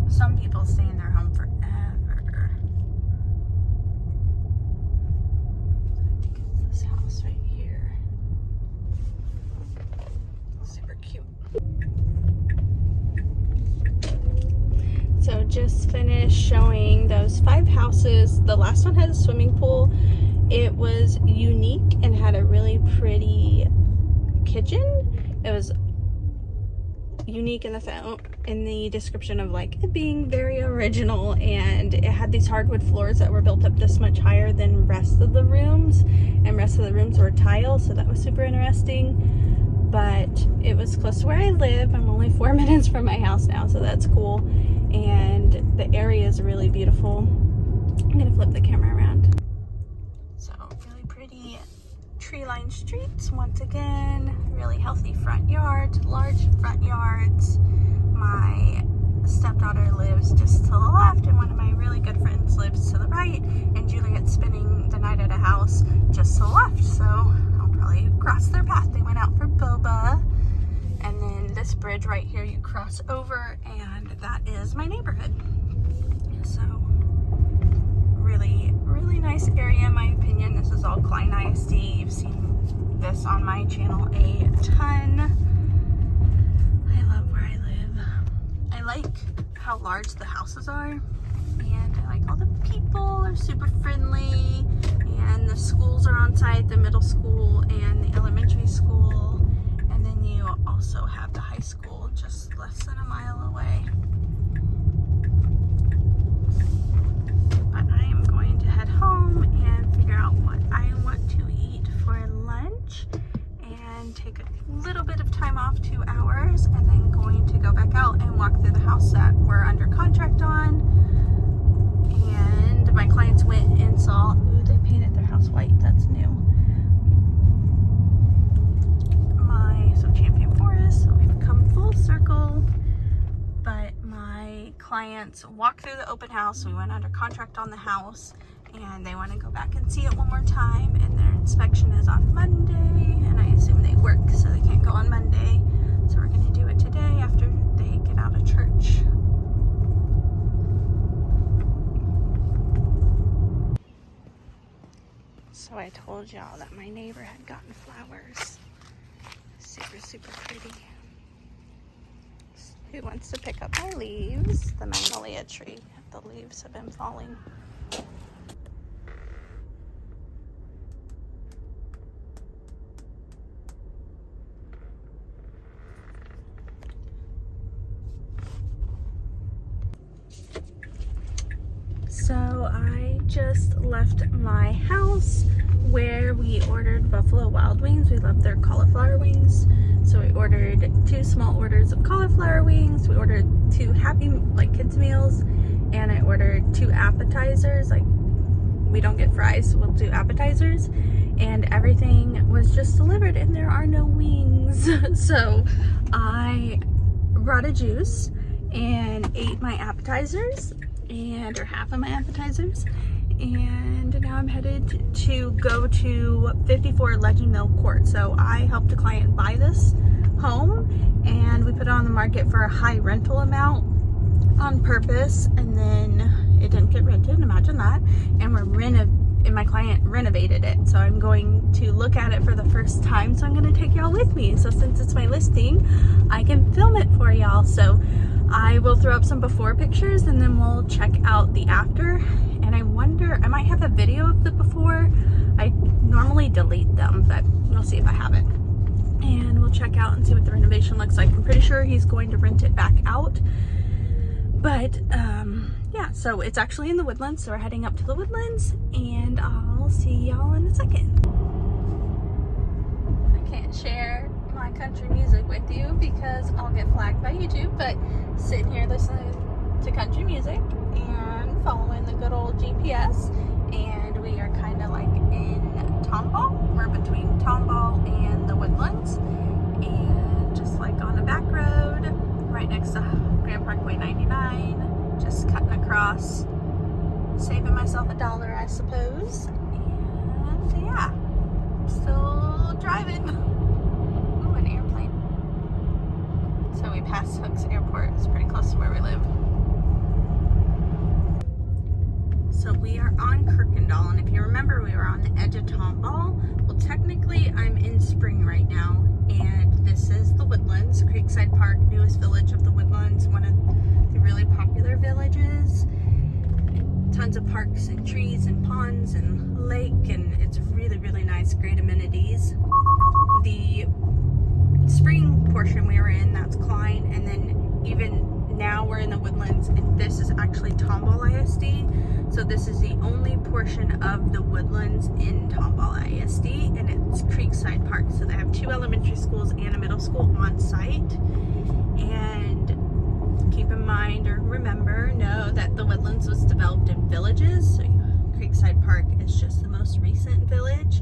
Speaker 1: Some people stay in their home forever. So I think it's this house right here. Super cute. So just finished showing those 5 houses. The last one has a swimming pool. It was unique and had a really pretty kitchen. It was unique in the description of like it being very original, and it had these hardwood floors that were built up this much higher than rest of the rooms, and rest of the rooms were tile, so that was super interesting. But it was close to where I live. I'm only 4 minutes from my house now, so that's cool, and the area is really beautiful. I'm gonna flip the camera around. So really pretty tree-lined streets once again. Really healthy front yards, large front yards. My stepdaughter lives just to the left, and one of my really good friends lives to the right, and Juliet's spending the night at a house just to the left, so I'll probably cross their path. They went out for boba. And then this bridge right here you cross over, and that is my neighborhood. So really, really nice area in my opinion. This is all Klein ISD. You've seen this on my channel a ton. I love where I live. I like how large the houses are, and I like all the people are super friendly, and the schools are on site, the middle school and the elementary school. And then you also have the high school just less than a mile away. But I am going to head home and figure out what I want to eat for lunch and take a little bit of time off, 2 hours, and then going to go back out and walk through the house that we're under contract on. And my clients went and saw, ooh, they painted their house white, that's new. Champion Forest, so we've come full circle. But my clients walked through the open house. We went under contract on the house, and they want to go back and see it one more time, and their inspection is on Monday, and I assume they work, so they can't go on Monday, so we're going to do it today after they get out of church. So I told y'all that my neighbor had gotten flowers. Super pretty. Who wants to pick up my leaves? The magnolia tree. The leaves have been falling. So I just left my house where we ordered Buffalo Wild Wings. We love their cauliflower wings. So we ordered 2 small orders of cauliflower wings. We ordered 2 Happy kids meals, and I ordered 2 appetizers. We don't get fries, so we'll do appetizers. And everything was just delivered, and there are no wings. So I brought a juice and ate my appetizers, or half of my appetizers. And now I'm headed to go to 54 Legend Mill Court. So I helped a client buy this home, and we put it on the market for a high rental amount on purpose, and then it didn't get rented. Imagine that. And my client renovated it. So I'm going to look at it for the first time. So I'm going to take y'all with me. So since it's my listing, I can film it for y'all. So I will throw up some before pictures, and then we'll check out the after. And I wonder, I might have a video of the before. I normally delete them, but we'll see if I have it. And we'll check out and see what the renovation looks like. I'm pretty sure he's going to rent it back out. But yeah, so it's actually in the Woodlands, so we're heading up to the Woodlands, and I'll see y'all in a second. I can't share my country music with you because I'll get flagged by YouTube, but sitting here listening to country music and following the good old GPS, and we are kind of in Tomball. We're between Tomball and the Woodlands, and just on a back road right next to Grand Parkway 99, just cutting across, saving myself $1, I suppose. And yeah, still driving. Ooh, an airplane. So we passed Hooks Airport. It's pretty close to where we live. So we are on Kirkendall, and if you remember, we were on the edge of Tomball. Well, technically, I'm in spring right now, and this is the Woodlands, Creekside Park, newest village of the Woodlands, one of the really popular villages. Tons of parks and trees and ponds and lake, and it's really, really nice, great amenities. The spring portion we were in, that's Klein, and then even now we're in the Woodlands, and this is actually Tomball ISD. So this is the only portion of the Woodlands in Tomball ISD, and it's Creekside Park. So they have 2 elementary schools and a middle school on site. And keep in mind, or know that the Woodlands was developed in villages. So Creekside Park is just the most recent village.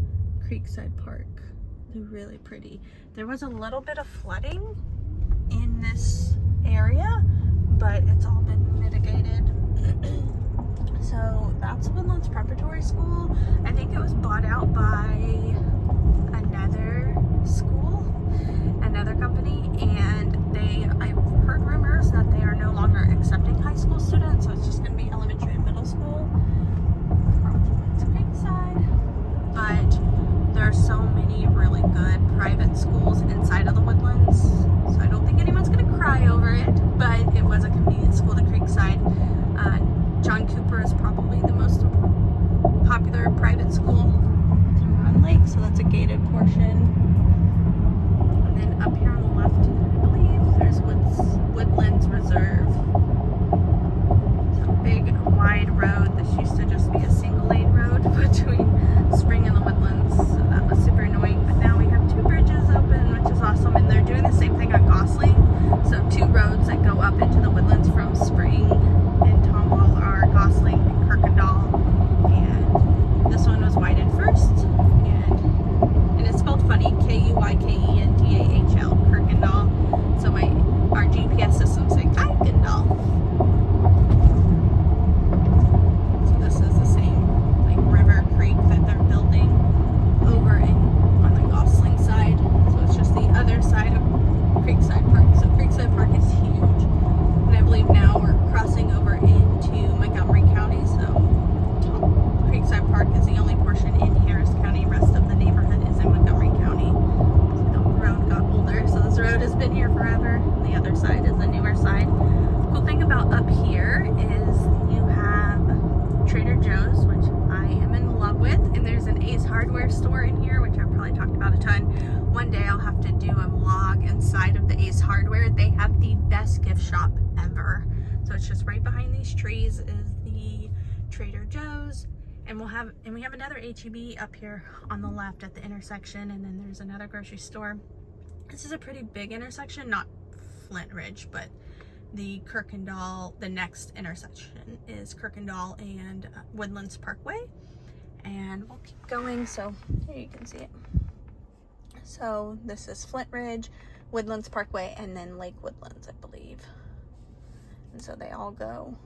Speaker 1: Creekside Park. They're really pretty. There was a little bit of flooding in this area, but it's all been mitigated. So that's Woodlands Preparatory School. I think it was bought out by another school, another company, and I've heard rumors that they are no longer accepting high school students, so it's just going to be elementary and middle school from Woodlands Creekside. But there are so many really good private schools inside of the Woodlands, so I don't think anyone's going to cry over it, but it was a convenient school to Creekside. John Cooper is probably the most popular private school on Lake, so that's a gated portion. And then up here on the left, I believe, there's Woodlands Reserve. It's a big, wide road. This used to just be a single lane road between Spring and the Woodlands, so that was super annoying. But now we have 2 bridges open, which is awesome, and they're doing the same thing on Gosling. So 2 roads that go up into the Woodlands from Spring and Tomball are Gosling and 𝗏𝗏𝗏𝗏, and this one was widened first, and it's spelled funny, 𝗏𝗏𝗏𝗏𝗏𝗏, 𝗏𝗏𝗏𝗏𝗏. So our GPS system saying 𝗏𝗏𝗏𝗏𝗏. So this is the same like river creek that they're building over on the Gosling side. So it's just the other side of Creekside Park. So Creekside Park is huge, and I believe now we're crossing over into Montgomery County. So Creekside Park is the only portion in Harris County. Rest of the neighborhood is in Montgomery County. So the road got older, so this road has been here forever. And the other side is the newer side. Cool thing about up here is you have Trader Joe's, which I am in love with, and there's an Ace Hardware store in here, which I've probably talked about a ton. One day I'll have to do a vlog inside of the Ace Hardware. They have the best gift shop ever. So it's just right behind these trees is the Trader Joe's, and we have another H-E-B up here on the left at the intersection, and then there's another grocery store. This is a pretty big intersection, not Flint Ridge, but the the next intersection is 𝗏𝗏𝗏𝗏 and Woodlands Parkway, and we'll keep going. So here you can see it. So this is Flint Ridge, Woodlands Parkway, and then Lake Woodlands, I believe. And so they all go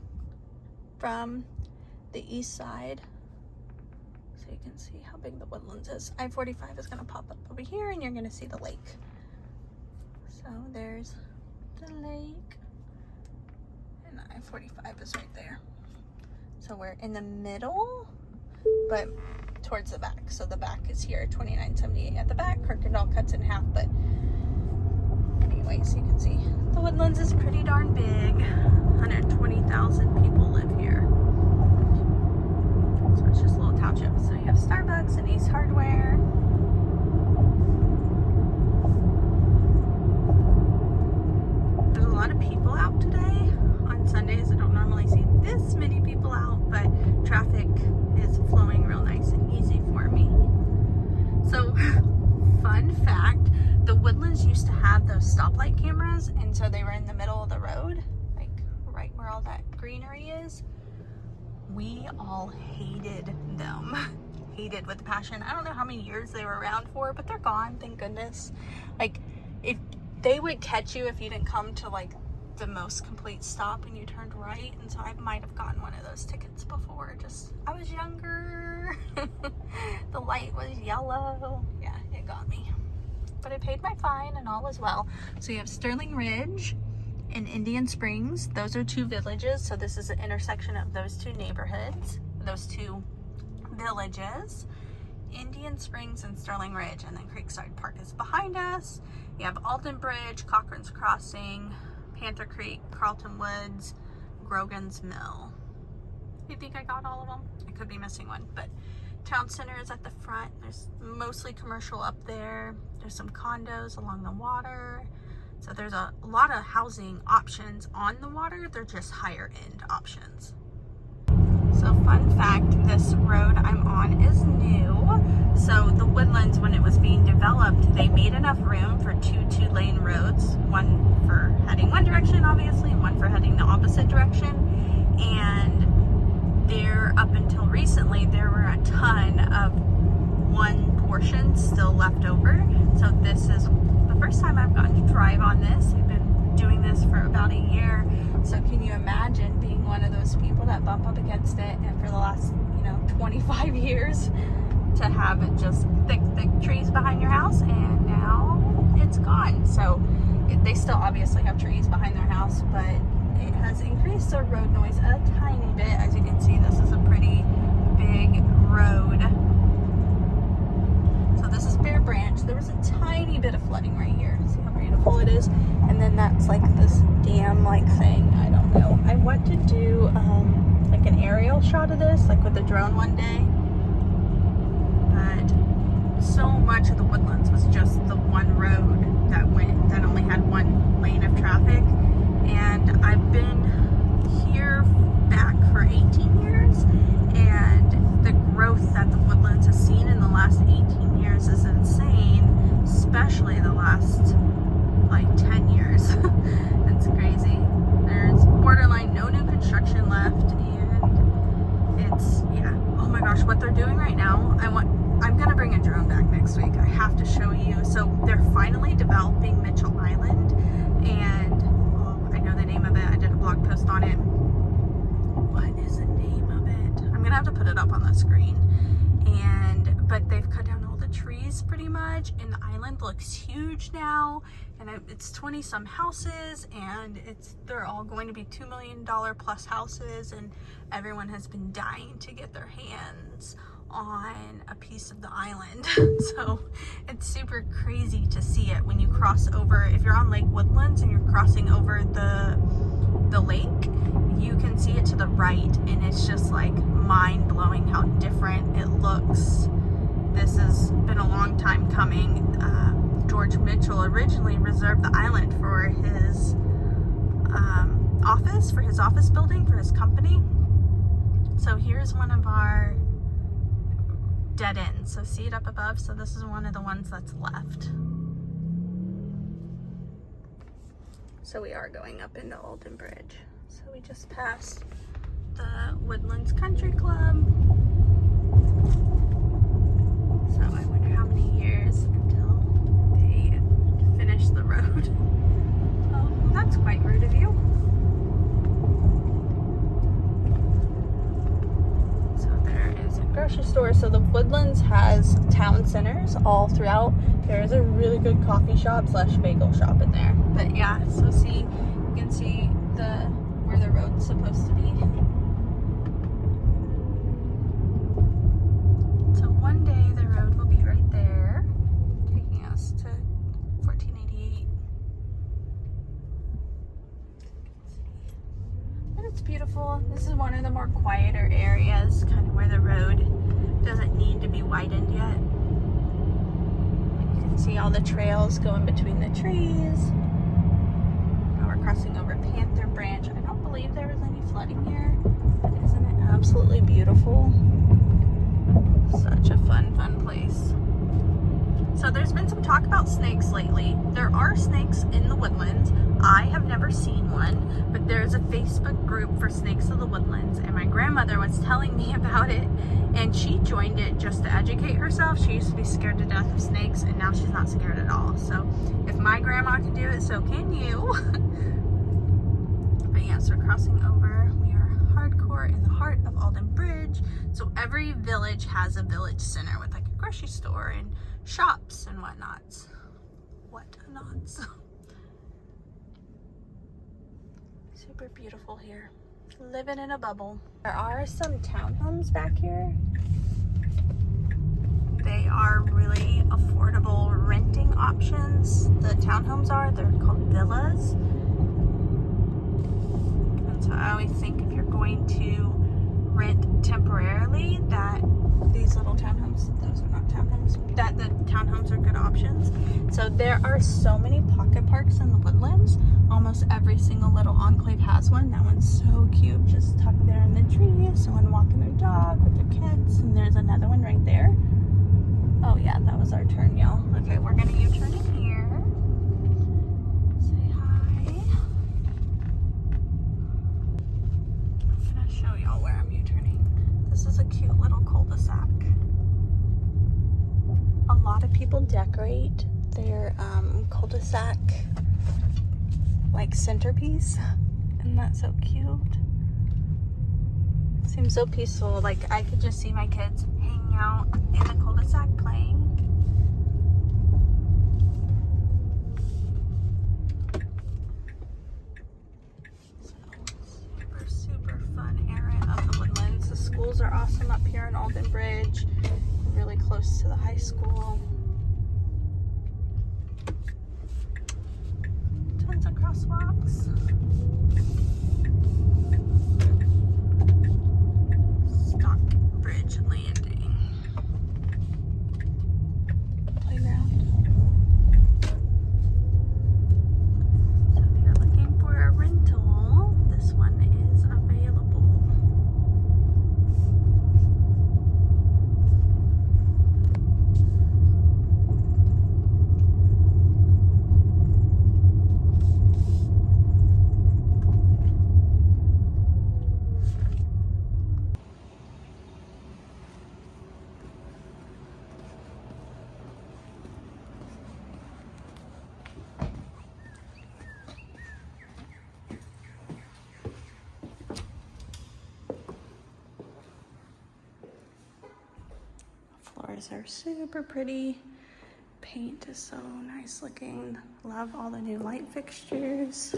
Speaker 1: from the east side. So you can see how big the Woodlands is. I-45 is going to pop up over here, and you're going to see the lake. So there's the lake, and I-45 is right there. So we're in the middle, but towards the back. So the back is here, 2978 at the back. Kirkendall cuts in half, but anyway, so you can see the Woodlands is pretty darn big. 120,000 people live here. So it's just a little township. So you have Starbucks and Ace Hardware. There's a lot of people out today. On Sundays, I don't normally see this many people out, but traffic is flowing real nice and easy for me. So, fun fact, the Woodlands used to have those stoplight cameras, and so they were in the middle of the road, like right where all that greenery is. We all hated them. Hated with a passion. I don't know how many years they were around for, but they're gone, thank goodness. Like, if they would catch you if you didn't come to like the most complete stop and you turned right, and so I might have gotten one of those tickets before. Just, I was younger. The light was yellow. Yeah, it got me. But I paid my fine and all was well. So you have Sterling Ridge and Indian Springs. Those are two villages. So this is an intersection of those two neighborhoods, those two villages. Indian Springs and Sterling Ridge, and then Creekside Park is behind us. You have Alden Bridge, Cochran's Crossing, Panther Creek, Carlton Woods, Grogan's Mill. You think I got all of them? I could be missing one, but town center is at the front. There's mostly commercial up there. There's some condos along the water. So there's a lot of housing options on the water. They're just higher end options. So fun fact, this road I'm on is new. So the Woodlands, when it was being developed, they made enough room for two-lane roads, one for heading one direction, obviously, and one for heading the opposite direction. And there, up until recently, there were a ton of one portion still left over. So this is the first time I've gotten to drive on this. I've been doing this for about a year. So can you imagine being one of those people that bump up against it, and for the last, 25 years to have just thick trees behind your house, and now it's gone. So they still obviously have trees behind their house, but it has increased their road noise a tiny bit. As you can see, this is a pretty big road. So this is Bear Branch. There was a tiny bit of flooding right here. See how beautiful it is? And then that's like this dam-like thing. I don't know. I want to do like an aerial shot of this, like with a drone one day. But so much of the Woodlands was just the one road that only had one lane of traffic. And I've been here back for 18 years, and the growth that the Woodlands has seen in the last 18 years is insane, especially the last like 10 years. It's crazy. There's borderline no new construction left, and it's, yeah, oh my gosh, what they're doing right now, I'm gonna bring a drone back next week. I have to show you. So they're finally developing Mitchell Island, and I know the name of it. I did a blog post on it. What is the name of it? I'm gonna have to put it up on the screen. But they've cut down all the trees pretty much, and the island looks huge now, and it's 20 some houses, and they're all going to be $2 million plus houses, and everyone has been dying to get their hands on a piece of the island. So it's super crazy to see it when you cross over. If you're on Lake Woodlands and you're crossing over the lake, you can see it to the right, and it's just like mind-blowing how different it looks. This has been a long time coming. George Mitchell originally reserved the island for his office building for his company. So here's one of our dead ends. So see it up above? So this is one of the ones that's left. So we are going up into Alden Bridge. So we just passed the Woodlands Country Club. So I wonder how many years until they finish the road. Oh, well, that's quite rude of you. So there is a grocery store. So the Woodlands has town centers all throughout. There is a really good coffee shop / bagel shop in there. But yeah, so see, you can see where the road's supposed to be. So beautiful. This is one of the more quieter areas, kind of where the road doesn't need to be widened yet. You can see all the trails going between the trees. Now we're crossing over Panther Branch. I don't believe there was any flooding here, but isn't it absolutely beautiful? Such a fun place. So there's been some talk about snakes lately. There are snakes in the Woodlands. I have never seen one, but there's a Facebook group for snakes of the Woodlands, and my grandmother was telling me about it, and she joined it just to educate herself. She used to be scared to death of snakes, and now she's not scared at all. So if my grandma can do it, so can you. But yes, we're crossing over. We are hardcore in the heart of Alden Bridge. So every village has a village center with like a grocery store and shops and whatnots. Super beautiful here. Living in a bubble. There are some townhomes back here. They are really affordable renting options. The townhomes they're called villas. And so I always think if you're going to rent temporarily, that these little townhomes, those are not townhomes, that the townhomes are good options. So there are so many pocket parks in the Woodlands. Almost every single little enclave has one. That one's so cute, just tucked there in the trees. Someone walking their dog with their kids. And there's another one right there. Oh yeah, that was our turn, y'all. Okay, we're gonna U-turn in here. Say hi. I'm gonna show y'all where I'm U-turning. This is a cute little cul-de-sac. A lot of people decorate their cul-de-sac like centerpiece. Isn't that so cute? Seems so peaceful. Like I could just see my kids hanging out in the cul-de-sac playing. So, super fun area of the Woodlands. The schools are awesome up here in Alden Bridge. Really close to the high school. Tons of crosswalks. Stockbridge Landing. Playground. So if you're looking for a rental, this one is available. Floors are super pretty. Paint is so nice looking. Love all the new light fixtures.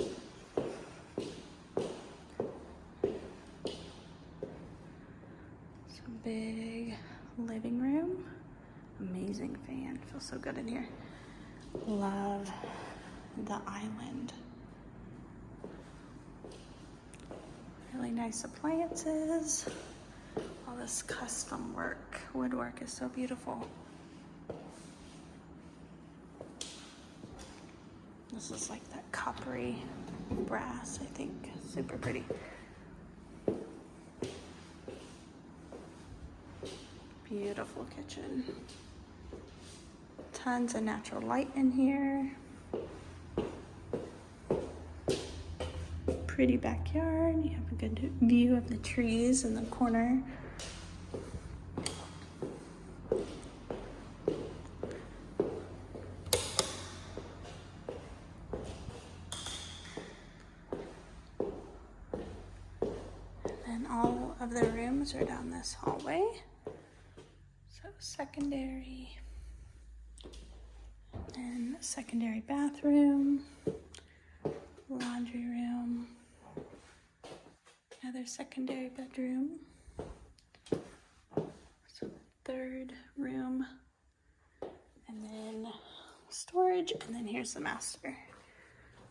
Speaker 1: Some big living room. Amazing fan. Feels so good in here. Love the island. Really nice appliances. All this custom work. Woodwork is so beautiful. This is like that coppery brass, I think. Super pretty. Beautiful kitchen. Tons of natural light in here. Pretty backyard. You have a good view of the trees in the corner. All of the rooms are down this hallway. So secondary, and secondary bathroom, laundry room, another secondary bedroom. So third room, and then storage, and then here's the master.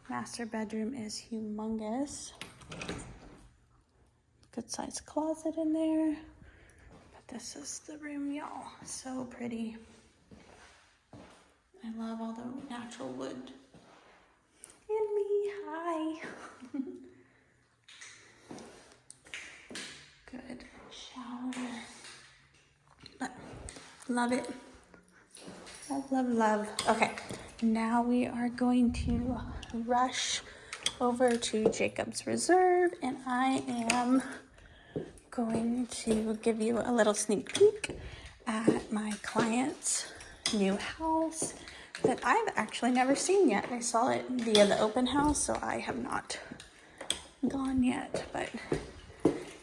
Speaker 1: Master bedroom is humongous. Good sized closet in there. But this is the room, y'all. So pretty. I love all the natural wood. And me, hi. Good shower. But love it. Love, love, love. Okay, now we are going to rush over to Jacob's Reserve, and I am going to give you a little sneak peek at my client's new house that I've actually never seen yet. I saw it via the open house, so I have not gone yet, but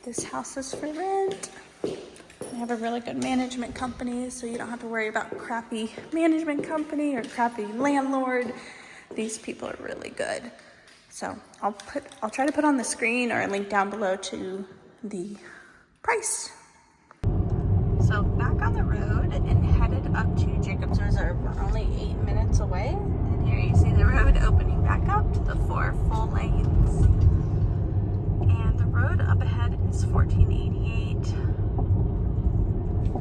Speaker 1: this house is for rent. They have a really good management company, so you don't have to worry about crappy management company or crappy landlord. These people are really good. So I'll try to put on the screen or a link down below to the price. So back on the road and headed up to Jacob's Reserve. We're only 8 minutes away, and here you see the road opening back up to the 4 full lanes. And the road up ahead is 1488.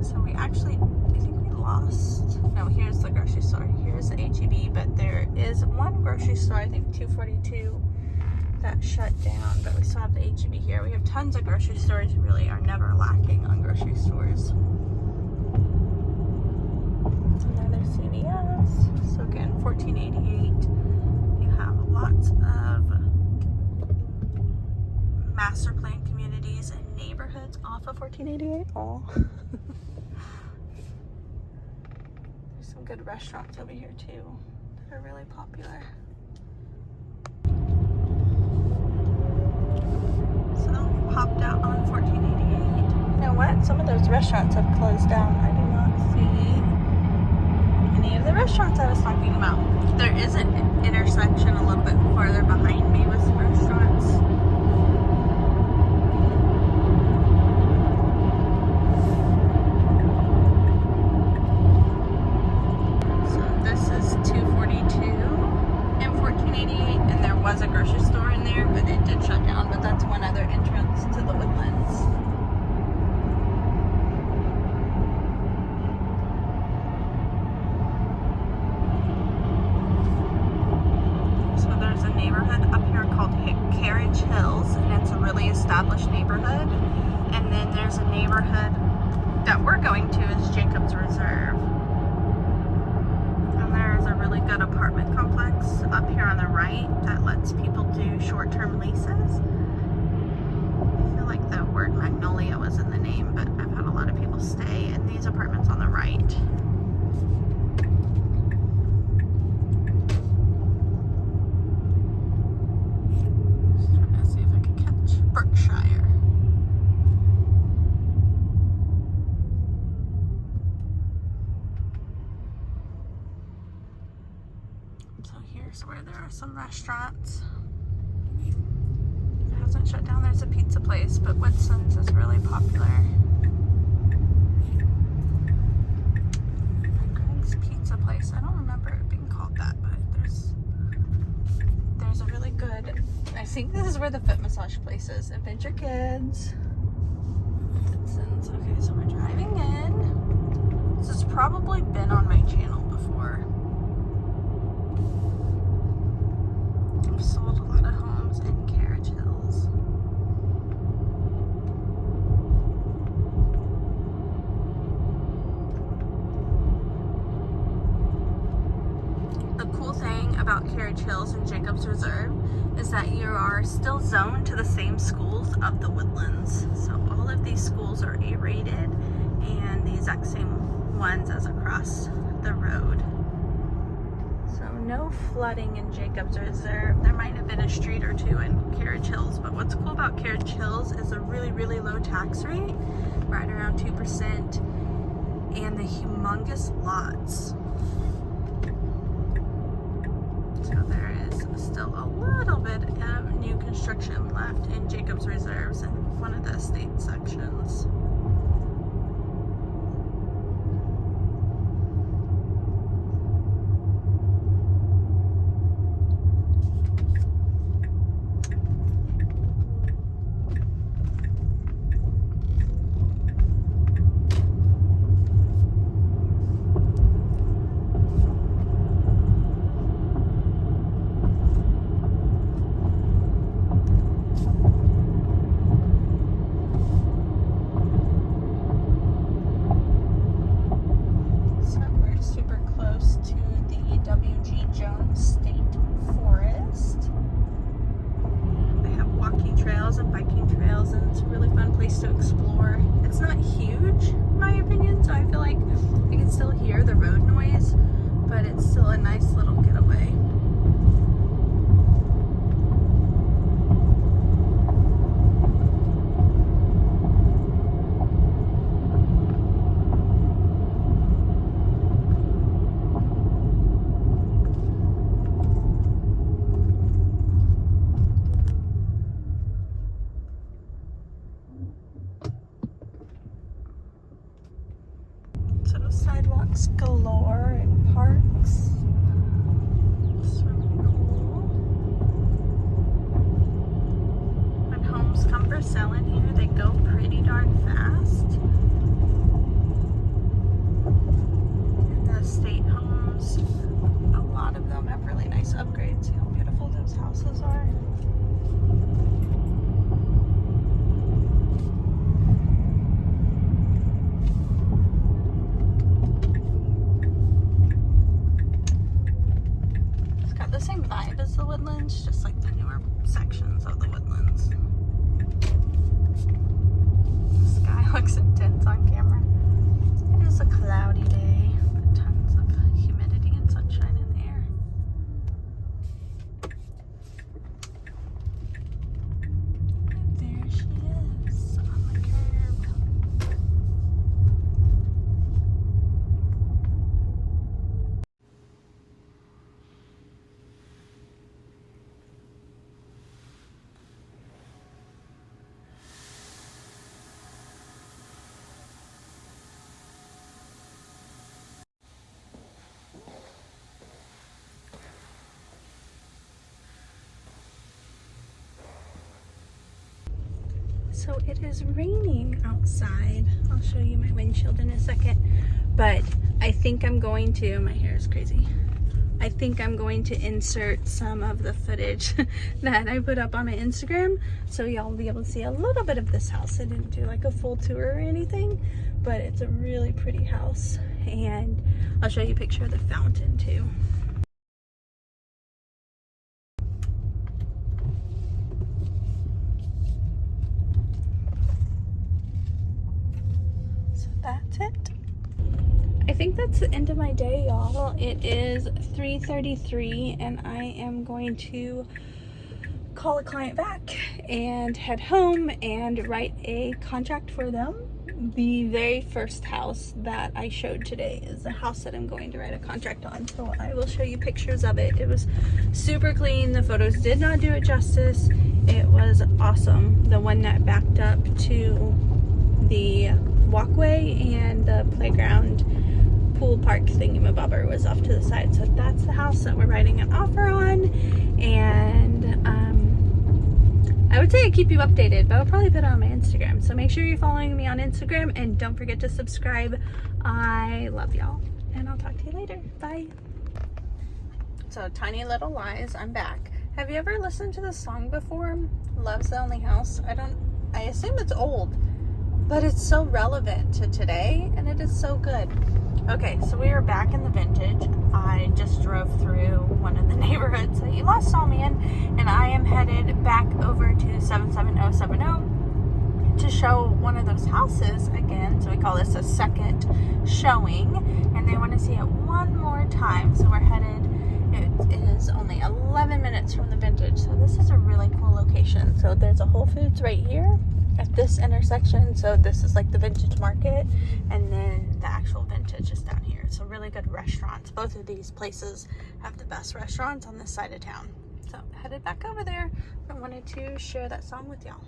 Speaker 1: So we actually, I think we lost, no, here's the grocery store. Here's the HEB, but there is one grocery store, I think 242, that shut down, but we still have the HEB here. We have tons of grocery stores. We really are never lacking on grocery stores. Another CVS. So again, 1488. You have lots of master plan communities and neighborhoods off of 1488. Oh. There's some good restaurants over here too that are really popular. So we popped out on 1488. You know what? Some of those restaurants have closed down. I do not see any of the restaurants I was talking about. There is an intersection a little bit farther behind me with some restaurants. So this is 242 and 1488, and there was a grocery store in there, but it did shut down. But that's one other entrance to the Woodlands. So there's a neighborhood up here called 𝗥𝗘𝗟𝗢𝗟𝗢𝗔𝗧𝗘, and it's a really established neighborhood. And then there's a neighborhood that we're going to is Jacob's Reserve. And there's a really good apartment complex up here on the right that lets people do short-term leases. I feel like the word Magnolia was in the name, but I've had a lot of people stay in these apartments on the right. Just trying to see if I can catch Berkshire. So here's where there are some restaurants. It hasn't shut down. There's a pizza place, but Woodlands is really popular. And Craig's Pizza Place. I don't remember it being called that, but there's a really good, I think this is where the foot massage place is. Adventure Kids. Woodlands. Okay, so we're driving in. This has probably been on my channel before. I've sold a lot of homes in Carriage Hills. The cool thing about Carriage Hills and Jacob's Reserve is that you are still zoned to the same schools of the Woodlands. So all of these schools are A-rated and the exact same ones as across the road. So no flooding in Jacob's Reserve. There might have been a street or two in Carriage Hills, but what's cool about Carriage Hills is a really, really low tax rate, right around 2%, and the humongous lots. So there is still a little bit of new construction left in Jacob's Reserves in one of the estate sections. place to explore. It's not huge, in my opinion, so I feel like you can still hear the road noise, but it's still a nice little getaway. So sidewalks galore and parks. Swimming pool. When homes come for sale in here, they go pretty darn fast. And the estate homes, a lot of them have really nice upgrades. See how beautiful those houses are. The same vibe as the Woodlands, just like the newer sections of the Woodlands. The sky looks intense on camera. It is a cloudy day, but tons of humidity and sunshine in the air. And there she is on the curb. So it is raining outside. I'll show you my windshield in a second, but I think I'm going to, my hair is crazy. I think I'm going to insert some of the footage that I put up on my Instagram, so y'all will be able to see a little bit of this house. I didn't do like a full tour or anything, but it's a really pretty house, and I'll show you a picture of the fountain too. That's it. I think that's the end of my day, y'all. It is 3:33 and I am going to call a client back and head home and write a contract for them. The very first house that I showed today is the house that I'm going to write a contract on, so I will show you pictures of it. It was super clean. The photos did not do it justice. It was awesome. The one that backed up to the walkway and the playground pool park thingamabobber was off to the side. So that's the house that we're writing an offer on, and I would say I keep you updated, but I'll probably put it on my Instagram, so make sure you're following me on Instagram and don't forget to subscribe. I love y'all, and I'll talk to you later. Bye. So Tiny Little Lies, I'm back. Have you ever listened to this song before? Love's the Only House. I assume it's old, but it's so relevant to today, and it is so good. Okay, so we are back in the vintage. I just drove through one of the neighborhoods that you last saw me in, and I am headed back over to 77070 to show one of those houses again. So we call this a second showing, and they want to see it one more time. So we're headed, it is only 11 minutes from the vintage, so this is a really cool location. So there's a Whole Foods right here at this intersection, so this is like the vintage market, and then the actual vintage is down here. So really good restaurants. Both of these places have the best restaurants on this side of town. So headed back over there. I wanted to share that song with y'all.